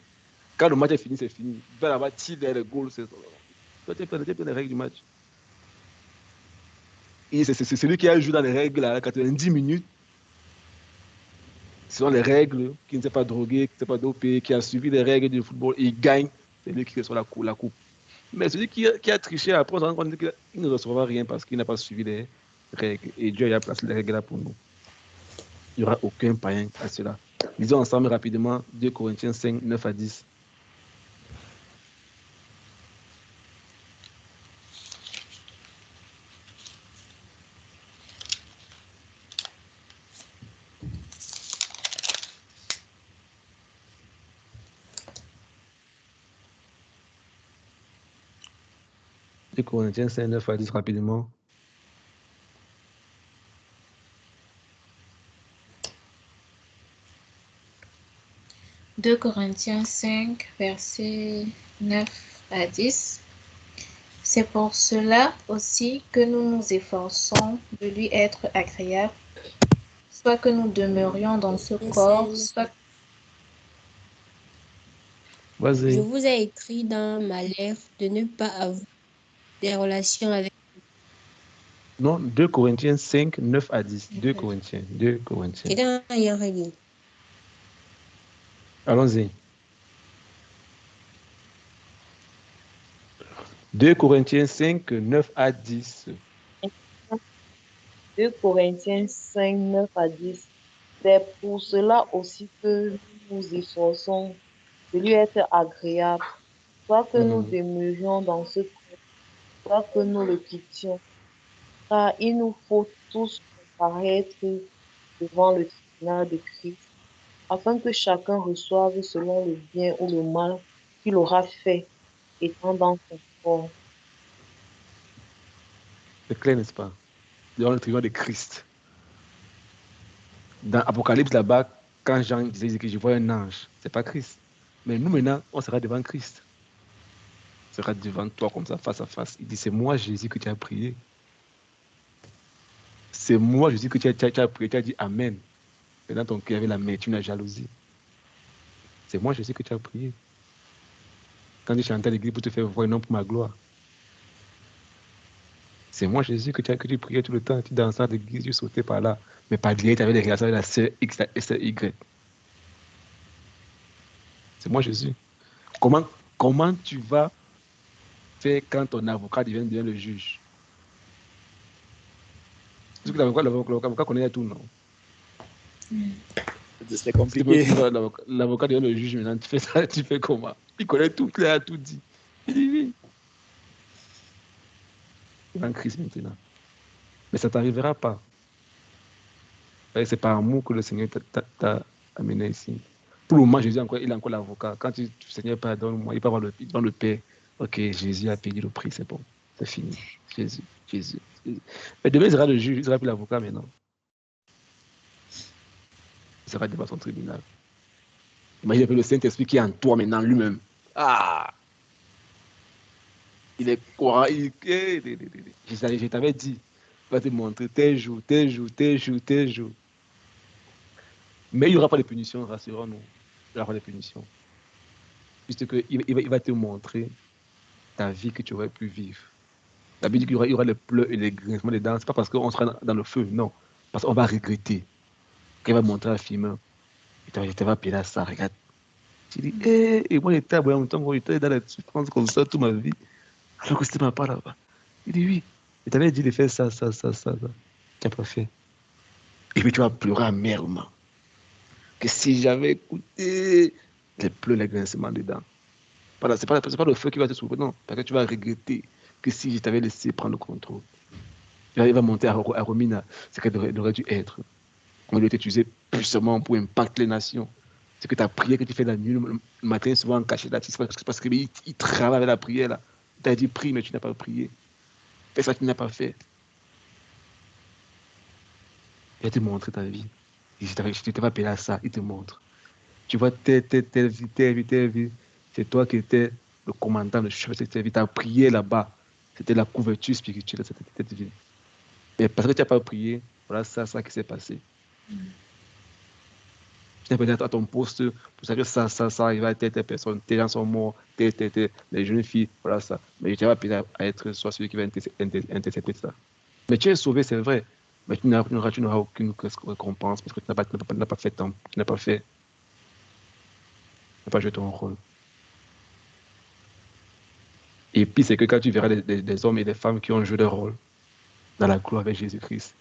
Quand le match est fini, c'est fini. Tu vas là-bas, tirer dans les goals. Toi, tu es plein des règles du match. Et c'est celui qui a joué dans les règles à 90 minutes. Selon les règles, qui ne s'est pas drogué, qui ne s'est pas dopé, qui a suivi les règles du football, il gagne, c'est lui qui reçoit la coupe. Mais celui qui a triché, après, on se rend compte qu'il ne recevra rien parce qu'il n'a pas suivi les règles. Et Dieu a placé les règles là pour nous. Il n'y aura aucun païen à cela. Lisons ensemble rapidement 2 Corinthiens 5, 9 à 10. Corinthiens 5, 9 à 10 rapidement. « 2 Corinthiens 5, versets 9 à 10. C'est pour cela aussi que nous nous efforçons de lui être agréable, soit que nous demeurions dans ce corps, soit... Vas-y. Je vous ai écrit dans ma lettre de ne pas avoir des relations avec... Non, 2 Corinthiens 5, 9 à 10. 2 Corinthiens. C'est dans Yann. Allons-y. 2 Corinthiens 5, 9 à 10. 2 Corinthiens 5, 9 à 10. C'est pour cela aussi que nous nous efforçons de lui être agréable, soit que nous demeurions dans ce corps, soit que nous le quittions. Car il nous faut tous comparaître devant le tribunal de Christ, afin que chacun reçoive selon le bien ou le mal qu'il aura fait, étant dans son corps. C'est clair, n'est-ce pas? Devant le tribunal de Christ. Dans Apocalypse, là-bas, quand Jean disait que je vois un ange, c'est pas Christ. Mais nous, maintenant, on sera devant Christ. On sera devant toi comme ça, face à face. Il dit, c'est moi, Jésus, que tu as prié. C'est moi, Jésus, que tu as prié. Tu as dit Amen. Et dans ton cœur, il y avait l'amertume, la jalousie. C'est moi, Jésus, que tu as prié. Quand tu chantais à l'église pour te faire voir et non pour ma gloire. C'est moi, Jésus, que tu priais tout le temps. Tu dansais à l'église, tu sautais par là. Mais par derrière, tu avais des relations avec la sœur X, la sœur Y. C'est moi, Jésus. Comment tu vas faire quand ton avocat devient le juge? Parce que l'avocat connaît tout, non? C'est compliqué. L'avocat devient le juge maintenant. Tu fais ça, tu fais comment? Il connaît tout, il a tout dit. Il dit oui. Il va en crise maintenant. Mais ça ne t'arrivera pas. C'est par amour que le Seigneur t'a amené ici. Pour le moment, Jésus, il est encore l'avocat. Quand le Seigneur pardonne-moi, il va voir le Père. Ok, Jésus a payé le prix, c'est bon. C'est fini. Jésus. Mais demain, il sera le juge, il sera plus l'avocat maintenant. Il sera devant son tribunal. Imagine un peu le Saint-Esprit qui est en toi maintenant, lui-même. Ah! Il est quoi? Je t'avais dit, il va te montrer tel jour. Mais il n'y aura pas de punition, rassurons-nous. Il n'y aura pas de punition. Puisqu'il va te montrer ta vie que tu aurais pu vivre. La Bible dit qu'il y aura les pleurs et les grincements des dents. Ce n'est pas parce qu'on sera dans le feu, non. Parce qu'on va regretter. Quand il va montrer à film, il te va payer à ça, regarde. Tu dis, et moi j'étais à en même temps, j'étais dans la souffrance comme ça toute ma vie. Alors que c'était ma part là-bas. Il dit oui. Il t'avait dit de faire ça. Tu n'as pas fait. Et puis tu vas pleurer amèrement. Que si j'avais écouté les pleurs, les grincements dedans. Voilà, c'est pas le feu qui va te sauver, non. Parce que tu vas regretter que si je t'avais laissé prendre le contrôle. Il va monter à Romina, ce qu'elle aurait dû être. On doit être utilisé puissamment pour impacter les nations. C'est que ta prière que tu fais la nuit, le matin, souvent en cachette, là, c'est parce qu'il travaille avec la prière. Là. Tu as dit prie, mais tu n'as pas prié. Fais ça que tu n'as pas fait. Il va te montrer ta vie. Je ne t'ai pas appelé à ça, il te montre. Tu vois, telle vie. C'est toi qui étais le commandant, le chef de cette vie. Tu as prié là-bas. C'était la couverture spirituelle de cette vie. Mais parce que tu n'as pas prié, voilà ça qui s'est passé. Tu n'as pas été à ton poste pour savoir que ça arrive à telle personne, tes gens sont morts, les jeunes filles, voilà ça. Mais tu n'as pas pu être soit celui qui va intercepter ça. Mais tu es sauvé, c'est vrai. Mais tu n'auras aucune récompense parce que tu n'as pas fait ton, tu n'as pas joué ton rôle. Et puis, c'est que quand tu verras des hommes et des femmes qui ont joué leur rôle dans la gloire avec Jésus-Christ,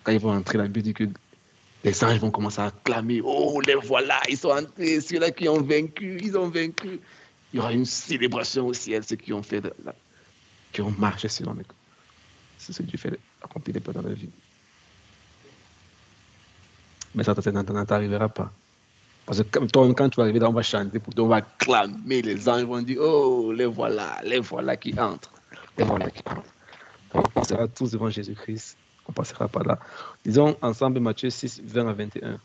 quand ils vont entrer, la Bible dit que les anges vont commencer à acclamer. Oh, les voilà, ils sont entrés, ceux-là qui ont vaincu, ils ont vaincu. Il y aura une célébration au ciel, ceux qui ont fait, qui ont marché sur l'homme. C'est ce que Dieu fait accomplir dans la vie. Mais ça ne t'arrivera pas. Parce que quand tu vas arriver là, on va chanter pour toi, on va acclamer, les anges vont dire, oh, les voilà qui entrent. Les voilà qui entrent. Donc, on sera tous devant Jésus-Christ. On ne passera pas là. Disons ensemble Matthieu 6, 20 à 21.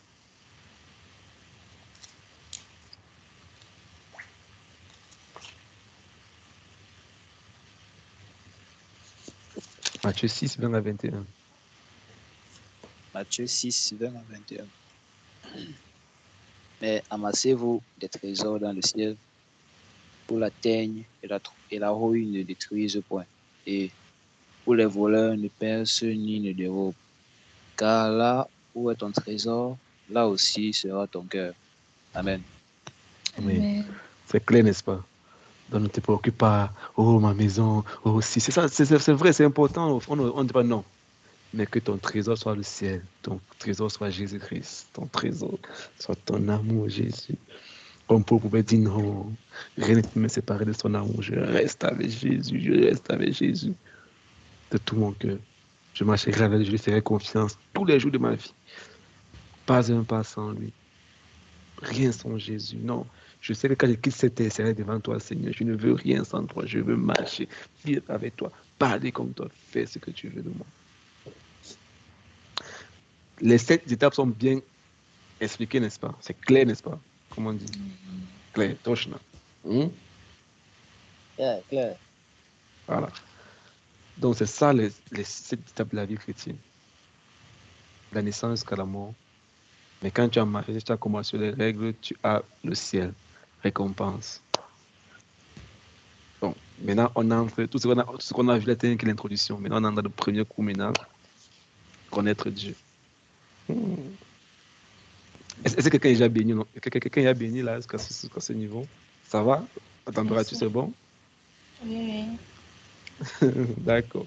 Matthieu 6, 20 à 21. Matthieu 6, 20 à 21. Mais amassez-vous des trésors dans le ciel, où la teigne et la rouille ne détruisent point, et où les voleurs ne percent ni ne dérobent. Car là où est ton trésor, là aussi sera ton cœur. Amen. Oui, c'est clair, n'est-ce pas? Donc ne te préoccupe pas, oh ma maison, oh si, c'est ça, c'est vrai, c'est important, on ne dit pas non. Mais que ton trésor soit le ciel, ton trésor soit Jésus-Christ, ton trésor soit ton amour, Jésus. Comme Paul pouvait dire non, rien ne peut me séparer de son amour, je reste avec Jésus, de tout mon cœur. Je marcherai avec lui, je lui ferai confiance tous les jours de ma vie. Pas un pas sans lui. Rien sans Jésus, non. Je sais que quand je quitte cette terre, c'est devant toi, Seigneur. Je ne veux rien sans toi. Je veux marcher, vivre avec toi, parler comme toi, faire ce que tu veux de moi. Les 7 étapes sont bien expliquées, n'est-ce pas? C'est clair, n'est-ce pas? Comment on dit? Clair, Toshna. Clair. Voilà. Donc, c'est ça les 7 étapes de la vie chrétienne. La naissance jusqu'à la mort. Mais quand tu as marché, tu as commencé les règles, tu as le ciel, récompense. Bon, maintenant, on entre, tout ce qu'on a vu là, c'est l'introduction. Maintenant, on entre dans le premier coup, maintenant, connaître Dieu. Est-ce que quelqu'un est déjà béni? Non? Quelqu'un est béni là, jusqu'à ce niveau? Ça va? La température, c'est bon? Oui. D'accord.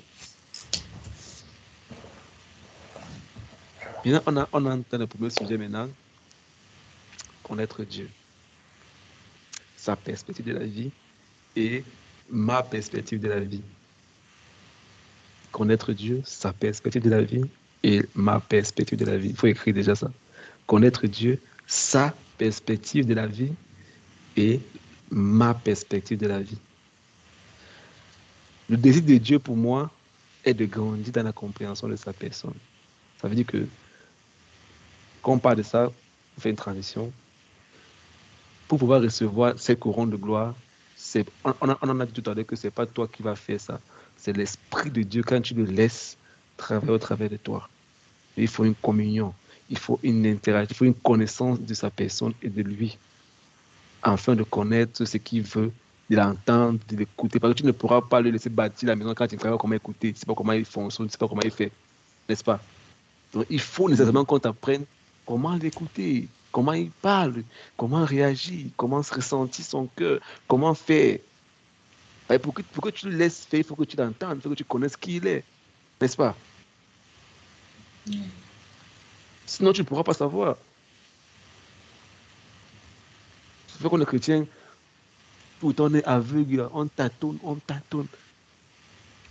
Maintenant, on entend le premier sujet maintenant. Connaître Dieu. Sa perspective de la vie et ma perspective de la vie. Connaître Dieu, sa perspective de la vie et ma perspective de la vie. Il faut écrire déjà ça. Connaître Dieu, sa perspective de la vie et ma perspective de la vie. Le désir de Dieu pour moi est de grandir dans la compréhension de sa personne. Ça veut dire que quand on parle de ça, on fait une transition. Pour pouvoir recevoir ces couronnes de gloire, on en a dit tout à l'heure que ce n'est pas toi qui vas faire ça. C'est l'Esprit de Dieu quand tu le laisses travailler au travers de toi. Il faut une communion, il faut une interaction, il faut une connaissance de sa personne et de lui, afin de connaître ce qu'il veut, de l'entendre, de l'écouter. Parce que tu ne pourras pas le laisser bâtir la maison quand tu ne sais pas comment écouter, tu ne sais pas comment il fonctionne, tu ne sais pas comment il fait, n'est-ce pas? Donc il faut nécessairement qu'on t'apprenne comment l'écouter, comment il parle, comment réagir, comment se ressentir son cœur, comment faire. Pour que tu le laisses faire, il faut que tu l'entendes, il faut que tu connaisses qui il est, n'est-ce pas? Sinon, tu ne pourras pas savoir. Ça fait qu'on est chrétien, pourtant on est aveugle, on tâtonne.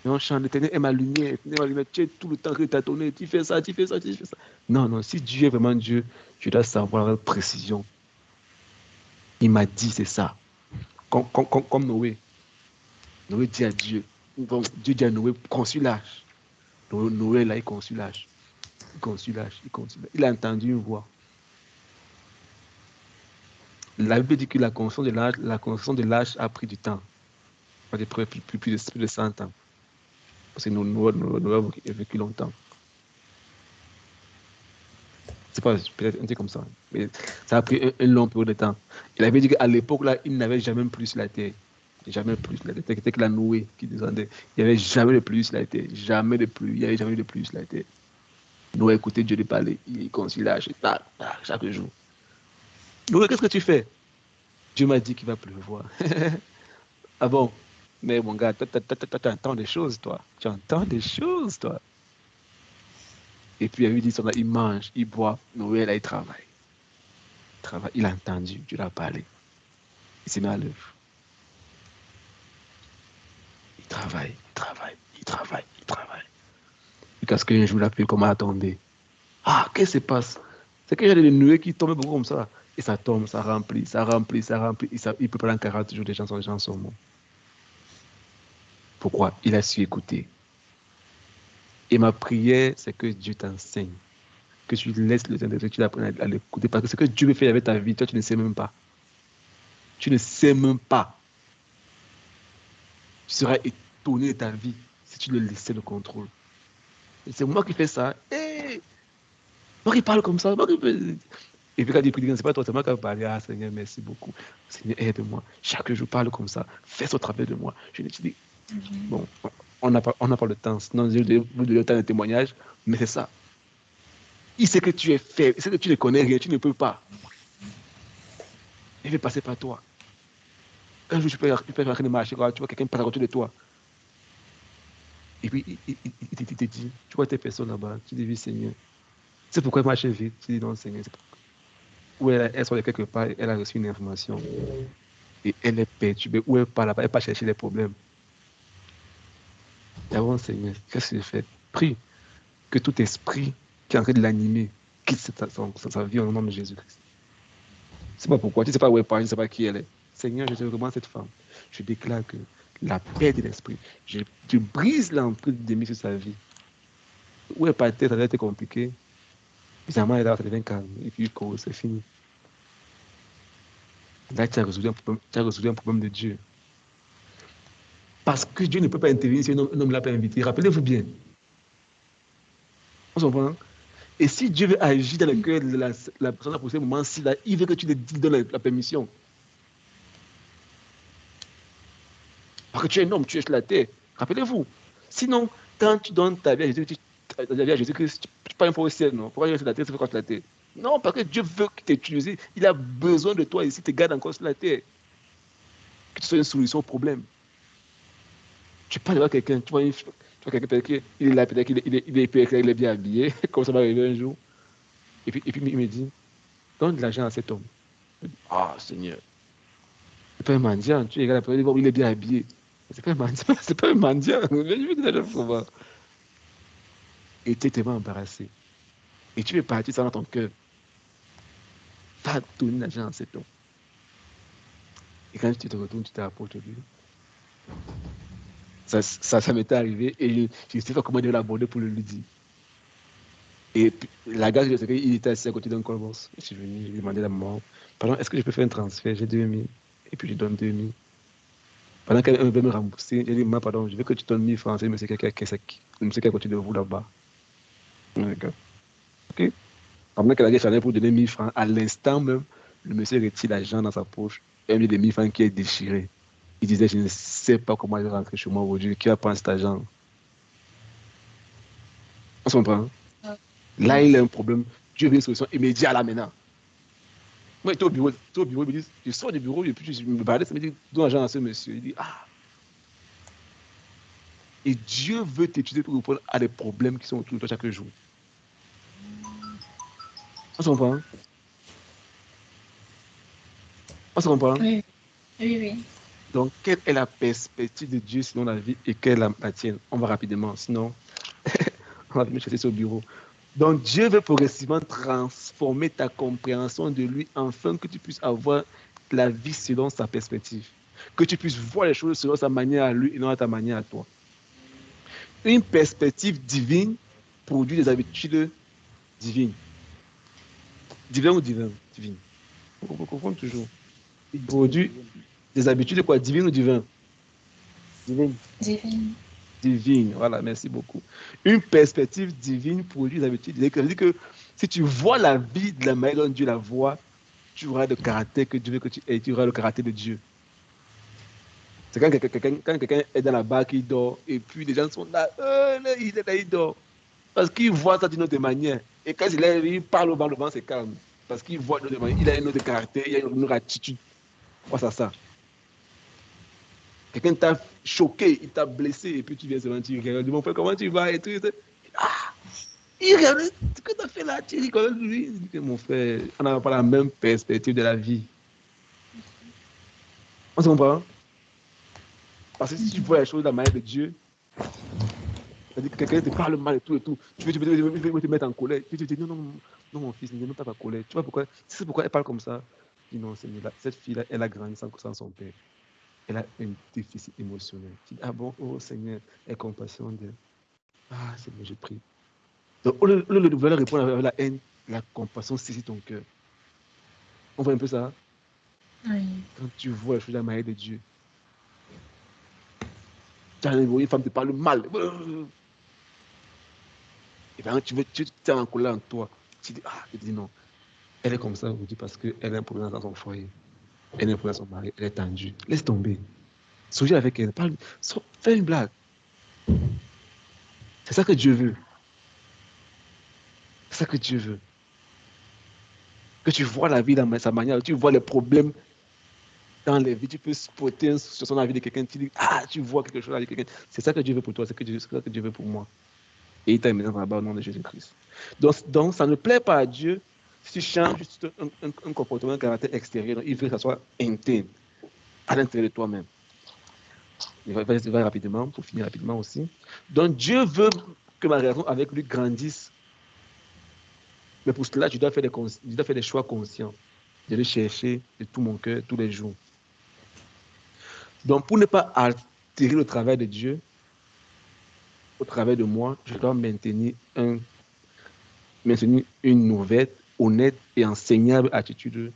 Et on chante, l'Éternel est ma lumière, tu es tout le temps que tâtonner, tu fais ça. Non, si Dieu est vraiment Dieu, tu dois savoir avec précision Il m'a dit, c'est ça. Comme Noé. Noé dit à Dieu. Donc, Dieu dit à Noé, conçu l'âge. Noé, là, il conçut l'âge. Il a entendu une voix. La Bible dit que la construction de l'âge a pris du temps. Plus de 100 ans. Parce que Noé a vécu longtemps. C'est pas peut-être un truc comme ça. Mais ça a pris un long période de temps. Il avait dit qu'à l'époque, là, il n'avait jamais plus sur la terre. Jamais plus sur la terre. C'était que la Noé qui descendait. Il n'y avait jamais de plus sur la terre. Jamais de plus. Il n'y avait jamais de plus sur la terre. Noé écoutait Dieu lui parler. Il conçut l'âge. Chaque jour. Noé, qu'est-ce que tu fais? Dieu m'a dit qu'il va pleuvoir. Ah bon? Mais mon gars, tu entends des choses, toi. Tu entends des choses, toi. Et puis, il dit, il mange, il boit. Noé, là, il travaille. Il a entendu, Dieu l'a parlé. Il s'est mis à l'œuvre. Il travaille. Jusqu'à ce qu'un jour, la pluie commence à tomber. Ah, qu'est-ce qui se passe? C'est que j'ai des nuées qui tombent beaucoup comme ça. Et ça tombe, ça remplit. Il peut pendant 40 jours, les gens sont morts. Pourquoi? Il a su écouter. Et ma prière, c'est que Dieu t'enseigne. Que tu laisses le temps de que tu apprennes à l'écouter. Parce que ce que Dieu veut faire avec ta vie, toi, tu ne sais même pas. Tu ne sais même pas. Tu seras étonné de ta vie si tu le laissais le contrôle. Et c'est moi qui fais ça. Hey! Moi qui parle comme ça. Et puis quand il prie, c'est pas toi, c'est moi qui va parler. Ah Seigneur, merci beaucoup. Seigneur, aide-moi. Chaque jour, parle comme ça. Fais au travers de moi. Je te dis, bon, on n'a pas le temps. Sinon, je vais vous donner le temps de témoignage. Mais c'est ça. Il sait que tu es faible. Il sait que tu ne connais rien. Tu ne peux pas. Il veut passer par toi. Un jour, tu peux arrêter de marcher. Tu vois quelqu'un passer à côté de toi. Et puis, il te dit, tu vois tes personnes là-bas. Tu dis, oui, Seigneur. C'est pourquoi elle marche vite. Tu dis, non, Seigneur. Ou elle soit quelque part, elle a reçu une information. Et elle est perturbée. Ou elle part là-bas, elle part chercher les problèmes. D'abord, Seigneur, qu'est-ce que je fais? Prie que tout esprit qui est en train de l'animer quitte sa vie au nom de Jésus-Christ. C'est pas pourquoi. Tu ne sais pas où elle part, tu ne sais pas qui elle est. Seigneur, je te recommande cette femme. Je déclare que la paix de l'esprit, je brise l'emprise de l'ennemi sur sa vie. Où elle partait, ça a été compliqué. Finalement, elle devient calme. Et puis, c'est fini. Là, tu as résolu un problème de Dieu. Parce que Dieu ne peut pas intervenir si un homme ne l'a pas invité. Rappelez-vous bien. On s'entend? Et si Dieu veut agir dans le cœur de la personne à ce moment-ci, il veut que tu lui donnes la permission. Parce que tu es un homme, tu es sur la terre. Rappelez-vous. Sinon, quand tu donnes ta vie à Jésus-Christ, tu ne pas un peu au ciel, non? Pourquoi tu es sur la terre, c'est quoi sur la terre? Non, parce que Dieu veut t'utiliser. Il a besoin de toi ici, te garde encore sur la terre. Que tu sois une solution au problème. Tu parles avec quelqu'un, tu vois quelqu'un, peut-être qu'il est là, peut-être qu'il est bien habillé, comme ça va arriver un jour. Et puis il me dit, donne de l'argent à cet homme. Ah, Seigneur. C'est pas un mendiant, tu regardes après, il est bien habillé. C'est pas un mendiant, c'est pas un mendiant. Et tu es tellement embarrassé. Et tu veux partir ça dans ton cœur. Va donner l'argent à cet homme. Et quand tu te retournes, tu te rapproches de lui. Ça m'était arrivé et je ne sais pas comment je vais l'aborder pour lui dire. Et puis, la gare, il était assis à côté d'un colbos. Je suis venu, je lui ai demandé à la maman, pardon, est-ce que je peux faire un transfert? J'ai 2000. Et puis je donne 2000. Pendant qu'elle veut me rembourser, j'ai dit, maman, pardon, je veux que tu donnes 1000 francs. C'est le monsieur qui est à côté de vous là-bas. D'accord. Ok. Pendant qu'elle a dit pour donner 1000 francs, à l'instant même, le monsieur retire l'argent dans sa poche et il y a des 1000 francs qui est déchiré. Il disait, je ne sais pas comment je vais rentrer chez moi aujourd'hui. Qui va prendre cet argent? On se comprend? Là, il a un problème. Dieu veut une solution immédiate là maintenant. Moi, j'étais au bureau, il me dit, je sors du bureau, et puis je me balade, ça me dit, donne l'argent à ce monsieur. Il dit, ah. Et Dieu veut t'étudier pour répondre à des problèmes qui sont autour de toi chaque jour. On se comprend? On se comprend? Oui. Oui. Donc, quelle est la perspective de Dieu selon la vie et quelle est la tienne? On va rapidement, sinon, on va venir chercher sur le bureau. Donc, Dieu veut progressivement transformer ta compréhension de lui afin que tu puisses avoir la vie selon sa perspective. Que tu puisses voir les choses selon sa manière à lui et non à ta manière à toi. Une perspective divine produit des habitudes divines. Divin ou divin? Divine. On comprend toujours. Il produit des habitudes quoi? Divines ou divin? Divine. Divine. Divine, voilà, merci beaucoup. Une perspective divine produit des habitudes divines. Ça veut dire que si tu vois la vie de la manière dont Dieu la voit, tu auras le caractère que Dieu veut que tu aies, tu auras le caractère de Dieu. C'est quand quelqu'un est dans la barque, il dort, et puis les gens sont là, il est là, il dort. Parce qu'il voit ça d'une autre manière. Et quand il parle au vent, le vent c'est calme. Parce qu'il voit d'une autre manière, il a un autre caractère, il a une autre attitude. Face à ça. Quelqu'un t'a choqué, il t'a blessé, et puis tu viens seulement, tu regardes, mon frère, comment tu vas, et tout. Ah, il regarde, ce que tu as fait là, tu rigoles, lui. Il dit, mon frère, on n'a pas la même perspective de la vie. On se comprend? Parce que si tu vois les choses de la manière de Dieu, c'est-à-dire que quelqu'un te parle mal et tout, tu veux te mettre en colère. Puis tu te dis, non, mon fils, ne mets pas ta colère. Tu vois pourquoi? Tu sais pourquoi elle parle comme ça? Je dis, non, cette fille-là, elle a grandi sans son père. Elle a un déficit émotionnel. Tu dis, ah bon, oh Seigneur, aie compassion d'elle. Ah, c'est bon, j'ai pris. Donc, au lieu de vouloir répondre avec la haine, la compassion saisit ton cœur. On voit un peu ça? Oui. Quand tu vois les choses de la manière de Dieu, tu as une femme te parle mal. Et bien, tu es en colère en toi. Tu dis, ah, tu dis non. Elle est comme ça aujourd'hui parce qu'elle a un problème dans son foyer. Elle a un problème dans son mari. Elle est tendue. Laisse tomber. Souris avec elle. Parle. Fais une blague. C'est ça que Dieu veut. C'est ça que Dieu veut. Que tu vois la vie dans sa manière. Tu vois les problèmes dans les vies. Tu peux spotter sur son avis de quelqu'un. Tu dis, ah, tu vois quelque chose avec quelqu'un. C'est ça que Dieu veut pour toi. C'est ça que Dieu veut pour moi. Et il t'a mis là-bas au nom de Jésus-Christ. Donc, ça ne plaît pas à Dieu si tu changes juste un comportement, un caractère extérieur. Donc, il veut que ça soit interne, à l'intérieur de toi-même. Il va rapidement, pour finir rapidement aussi. Donc, Dieu veut que ma relation avec lui grandisse. Mais pour cela, je dois faire des choix conscients. Je le chercher de tout mon cœur, tous les jours. Donc, pour ne pas altérer le travail de Dieu, au travers de moi, je dois maintenir une nouvelle, honnête et enseignable attitude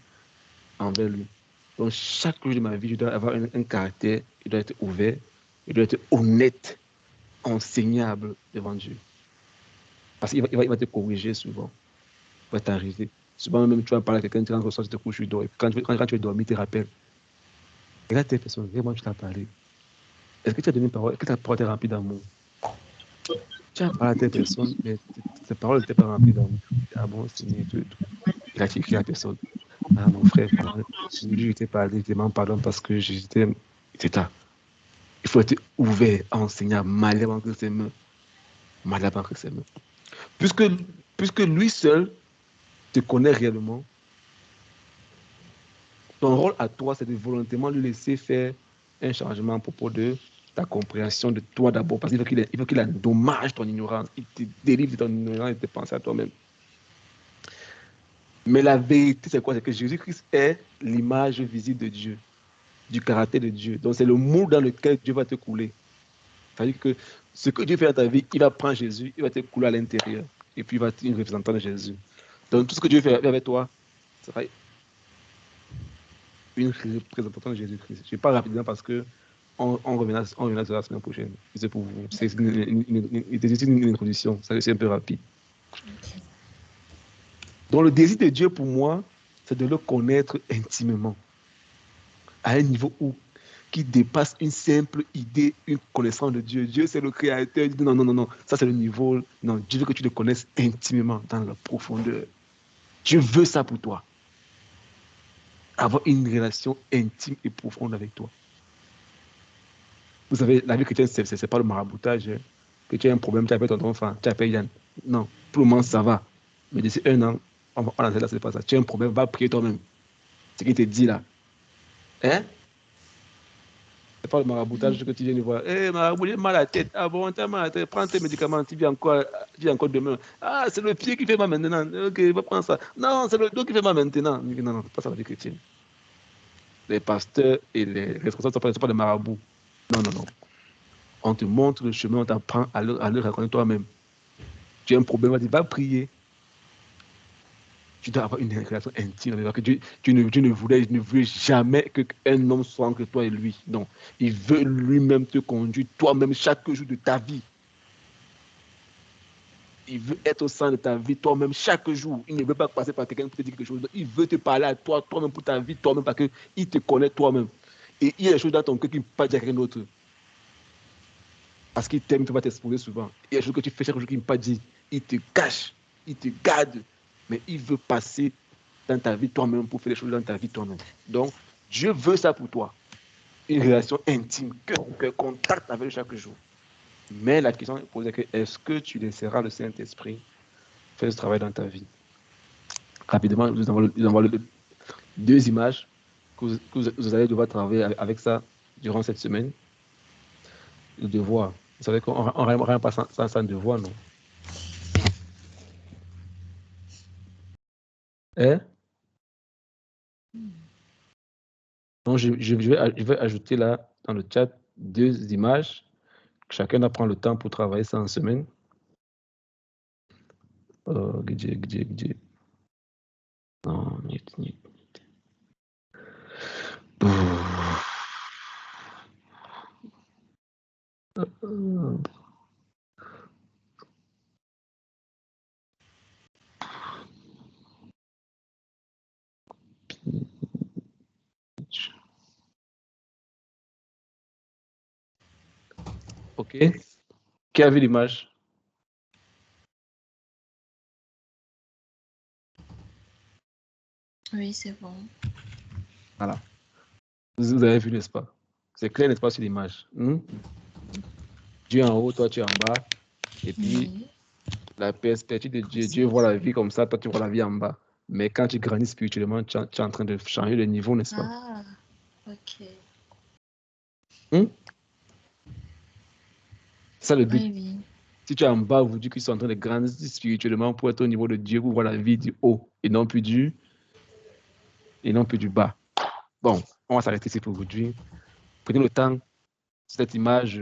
envers lui. Donc, chaque jour de ma vie, je dois avoir un caractère, il doit être ouvert, il doit être honnête, enseignable devant Dieu. Parce qu'il va te corriger souvent, il va t'arriver. Souvent, même tu vas parler à quelqu'un, tu rentres au soir, tu te couches, tu dors. Quand tu veux dormir, tu te rappelles. Regarde telle personne, vraiment, tu t'as parlé. Est-ce que tu as donné une parole? Est-ce que ta parole est remplie d'amour? Tu as parlé à telle personne, mais tes paroles n'étaient pas remplies d'amour. Ah bon, c'est tout. Il a écrit à la personne. Ah, mon frère, je t'ai parlé, je demande pardon parce que j'étais. Etc. Il faut être ouvert à enseigner, malheur entre ses mains. Malheur entre ses mains. Puisque lui seul te connaît réellement, ton rôle à toi, c'est de volontairement lui laisser faire un changement à propos de ta compréhension de toi d'abord, parce qu'il veut qu'il endommage ton ignorance, il te délivre de ton ignorance et te penser à toi-même. Mais la vérité, c'est quoi? C'est que Jésus-Christ est l'image visible de Dieu, du caractère de Dieu. Donc, c'est le moule dans lequel Dieu va te couler. C'est-à-dire que ce que Dieu fait dans ta vie, il va prendre Jésus, il va te couler à l'intérieur, et puis il va être un représentant de Jésus. Donc, tout ce que Dieu fait avec toi, ça va une représentation de Jésus-Christ. Je parle rapidement parce que on reviendra sur la semaine prochaine. C'est pour vous. C'est une introduction. C'est un peu rapide. Okay. Donc, le désir de Dieu pour moi, c'est de le connaître intimement, à un niveau qui dépasse une simple idée, une connaissance de Dieu. Dieu, c'est le Créateur. Non. Ça, c'est le niveau. Non, Dieu veut que tu le connaisses intimement, dans la profondeur. Dieu veut ça pour toi. Avoir une relation intime et profonde avec toi. Vous savez, la vie chrétienne, c'est pas le maraboutage. Hein. Que tu as un problème, tu appelles ton enfant, tu appelles Yann. Non, pour le moment, ça va. Mais d'ici 1 an, on va là, c'est pas ça. Tu as un problème, va prier toi-même. Ce qu'il te dit là. Hein? C'est pas le maraboutage que tu viens de voir. Eh, marabout, j'ai mal à la tête. Ah bon, tu as mal à la tête. Prends tes médicaments, tu viens encore demain. Ah, c'est le pied qui fait mal maintenant. Ok, va prendre ça. Non, c'est le dos qui fait mal maintenant. Non, c'est pas ça la vie chrétienne. les pasteurs et les responsables ne sont pas des marabouts. Non, non, non. On te montre le chemin, on t'apprend à le raconter toi-même. Tu as un problème, on dit, va prier. Tu dois avoir une relation intime avec que Dieu ne voulait jamais qu'un homme soit entre toi et lui. Non. Il veut lui-même te conduire toi-même chaque jour de ta vie. Il veut être au sein de ta vie toi-même chaque jour. Il ne veut pas passer par quelqu'un pour te dire quelque chose. Il veut te parler à toi, toi-même pour ta vie, toi-même, parce qu'il te connaît toi-même. Et il y a des choses dans ton cœur qui ne peuvent pas dire à quelqu'un d'autre. Parce qu'il t'aime, il ne peut pas t'exposer souvent. Il y a des choses que tu fais chaque jour qu'il ne peut pas dire. Il te cache, il te garde. Mais il veut passer dans ta vie toi-même pour faire les choses dans ta vie toi-même. Donc, Dieu veut ça pour toi. Une relation intime, que contact avec chaque jour. Mais la question est posée que est-ce que tu laisseras le Saint-Esprit faire ce travail dans ta vie? Rapidement, nous envoie deux images que vous allez devoir travailler avec ça durant cette semaine. Le devoir. Vous savez qu'on ne rien pas sans devoir, non? Hein? Donc, je vais ajouter là dans le chat deux images. Chacun doit prendre le temps pour travailler ça en semaine. Non, OK. Qui a vu l'image? Oui, c'est bon. Voilà. Vous avez vu, n'est-ce pas? C'est clair, n'est-ce pas, sur l'image? Dieu en haut, toi tu es en bas. Et puis, la perspective de Dieu, Dieu voit la vie comme ça, toi tu vois la vie en bas. Mais quand tu grandis spirituellement, tu es en train de changer de niveau, n'est-ce pas? Ah, ok. C'est ça le but. Oui, oui. Si tu es en bas, vous dites qu'ils sont en train de grandir spirituellement pour être au niveau de Dieu, pour voir la vie du haut et non plus du bas. Bon, on va s'arrêter ici pour aujourd'hui. Prenez le temps, cette image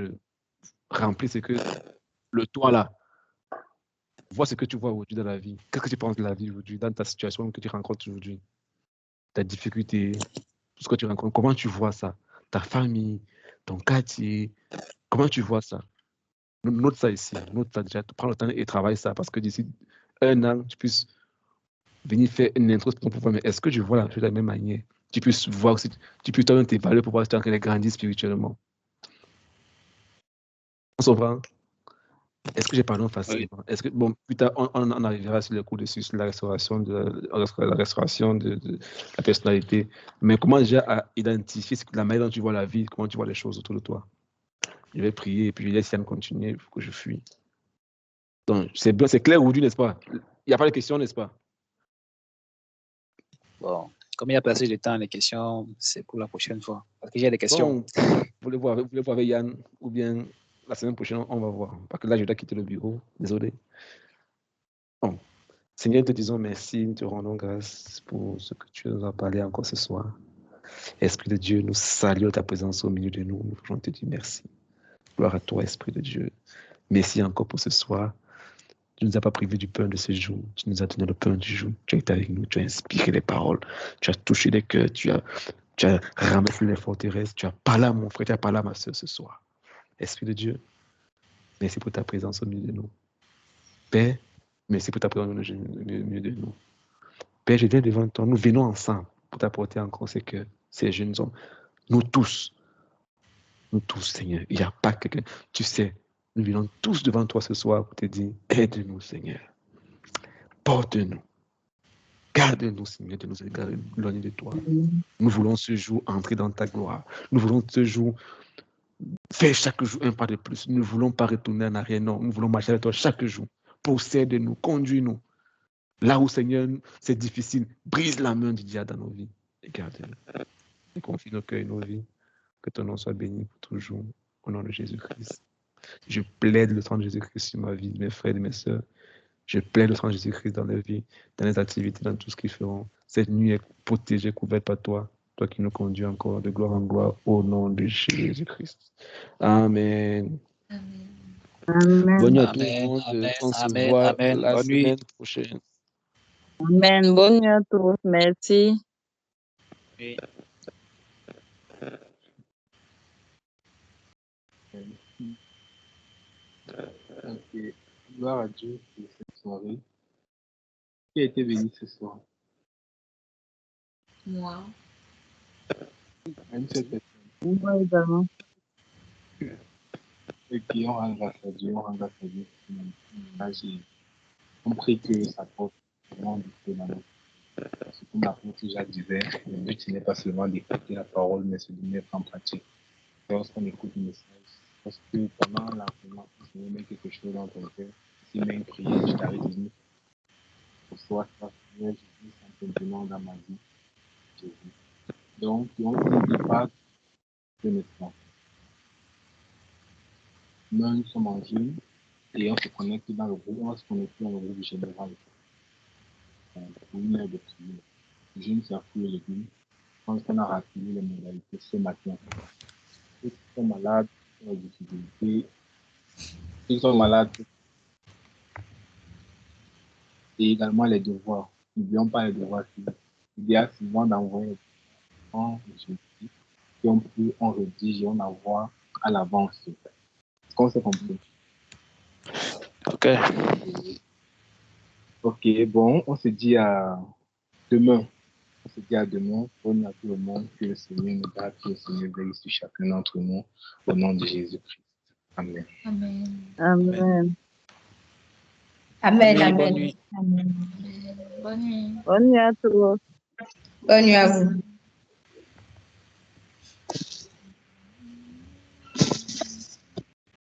remplit ce que le toit là. Vois ce que tu vois aujourd'hui dans la vie. Qu'est-ce que tu penses de la vie aujourd'hui, dans ta situation que tu rencontres aujourd'hui? Ta difficulté, tout ce que tu rencontres, comment tu vois ça? Ta famille, ton quartier, comment tu vois ça? Note ça ici, note ça déjà, prends le temps et travaille ça, parce que d'ici un an, tu puisses venir faire une introspection pour voir, mais est-ce que je vois la chose de la même manière? Tu puisses voir si tu peux donner tes valeurs pour voir si tu es en train de grandir spirituellement. On s'en. Est-ce que j'ai parlé facilement? Oui. Est-ce que, bon, plus tard, on arrivera sur le cours dessus, sur la restauration de la personnalité. Mais comment déjà à identifier la manière dont tu vois la vie, comment tu vois les choses autour de toi? Je vais prier et puis je laisse Yann continuer, il faut que je fuis. Donc, c'est clair aujourd'hui, n'est-ce pas? Il n'y a pas de questions, n'est-ce pas? Bon, comme il y a passé de temps, les questions, c'est pour la prochaine fois. Parce que j'ai des questions. Bon, vous voulez voir avec Yann ou bien la semaine prochaine, on va voir. Parce que là, je dois quitter le bureau. Désolé. Bon. Seigneur, te disons merci, nous te rendons grâce pour ce que tu nous as parlé encore ce soir. Esprit de Dieu, nous saluons ta présence au milieu de nous. Nous voulons te dire merci. Gloire à toi, Esprit de Dieu. Merci encore pour ce soir. Tu ne nous as pas privé du pain de ce jour. Tu nous as donné le pain du jour. Tu as été avec nous. Tu as inspiré les paroles. Tu as touché les cœurs. Tu as ramassé les forteresses. Tu as parlé à mon frère. Tu as parlé à ma soeur ce soir. Esprit de Dieu, merci pour ta présence au milieu de nous. Père, merci pour ta présence au milieu de nous. Père, je viens devant toi. Nous venons ensemble pour t'apporter encore ces jeunes hommes. Nous tous, Seigneur. Il n'y a pas quelqu'un. Tu sais, nous venons tous devant toi ce soir pour te dire, aide-nous, Seigneur. Porte-nous. Garde-nous, Seigneur, de nous éloigner de toi. Nous voulons ce jour entrer dans ta gloire. Nous voulons ce jour faire chaque jour un pas de plus. Nous ne voulons pas retourner en arrière. Non, nous voulons marcher avec toi chaque jour. Possède-nous, conduis-nous. Là où, Seigneur, c'est difficile, brise la main du diable dans nos vies. Et garde-nous. Et confie nos cœurs et nos vies. Que ton nom soit béni pour toujours. Au nom de Jésus-Christ. Je plaide le sang de Jésus-Christ sur ma vie, mes frères et mes sœurs. Je plaide le sang de Jésus-Christ dans leur vie, dans les activités, dans tout ce qu'ils feront. Cette nuit est protégée, couverte par toi. toi qui nous conduis encore de gloire en gloire, au nom de Jésus-Christ. Amen. Amen. Bonne nuit à Amen. tout le monde. Amen. On se Amen. voit Amen. la Bonne nuit. semaine prochaine. Amen. Bonne nuit à tous. Merci. Oui. Ok. Gloire à Dieu pour cette soirée. Qui a été béni ce soir? Moi. À une seule personne. Moi également. Et puis on rend grâce à Dieu, on rend grâce à Dieu. Là, j'ai compris que ça porte vraiment du feu dans notre vie. Ce que l'apôtre Jacques disait, le but ce n'est pas seulement d'écouter la parole, mais c'est de mettre en pratique. Lorsqu'on écoute le message, parce que pendant l'enseignement, tu mets quelque chose dans ton cœur, tu mets une prière, tu t'arrêtes de dire, pour soi, Seigneur Jésus, simplement dans ma vie, Jésus. Donc, on ne dit pas de naissance. Nous sommes en Zoom et on se connecte dans le groupe, on se connecte dans le groupe général. Pour une heure de prière. Je ne sais plus les légumes. Je pense qu'on a rappelé les modalités ce matin. Ceux qui sont malades, qui ont des difficultés, ceux qui sont malades, et également les devoirs. N'oublions pas les devoirs. Il y a souvent d'envoyer les devoirs et on rédige et on envoie à l'avance. Est-ce qu'on s'est compris? OK. Ok, bon, on se dit à demain. On se dit à demain. Bonne nuit à tout le monde. Que le Seigneur nous garde, que le Seigneur veille sur chacun d'entre nous. Au nom de Jésus-Christ. Amen. Amen. Amen. Amen, Bonne amen. nuit. Amen. Bonne nuit. Bonne nuit à tous. Bonne nuit à vous.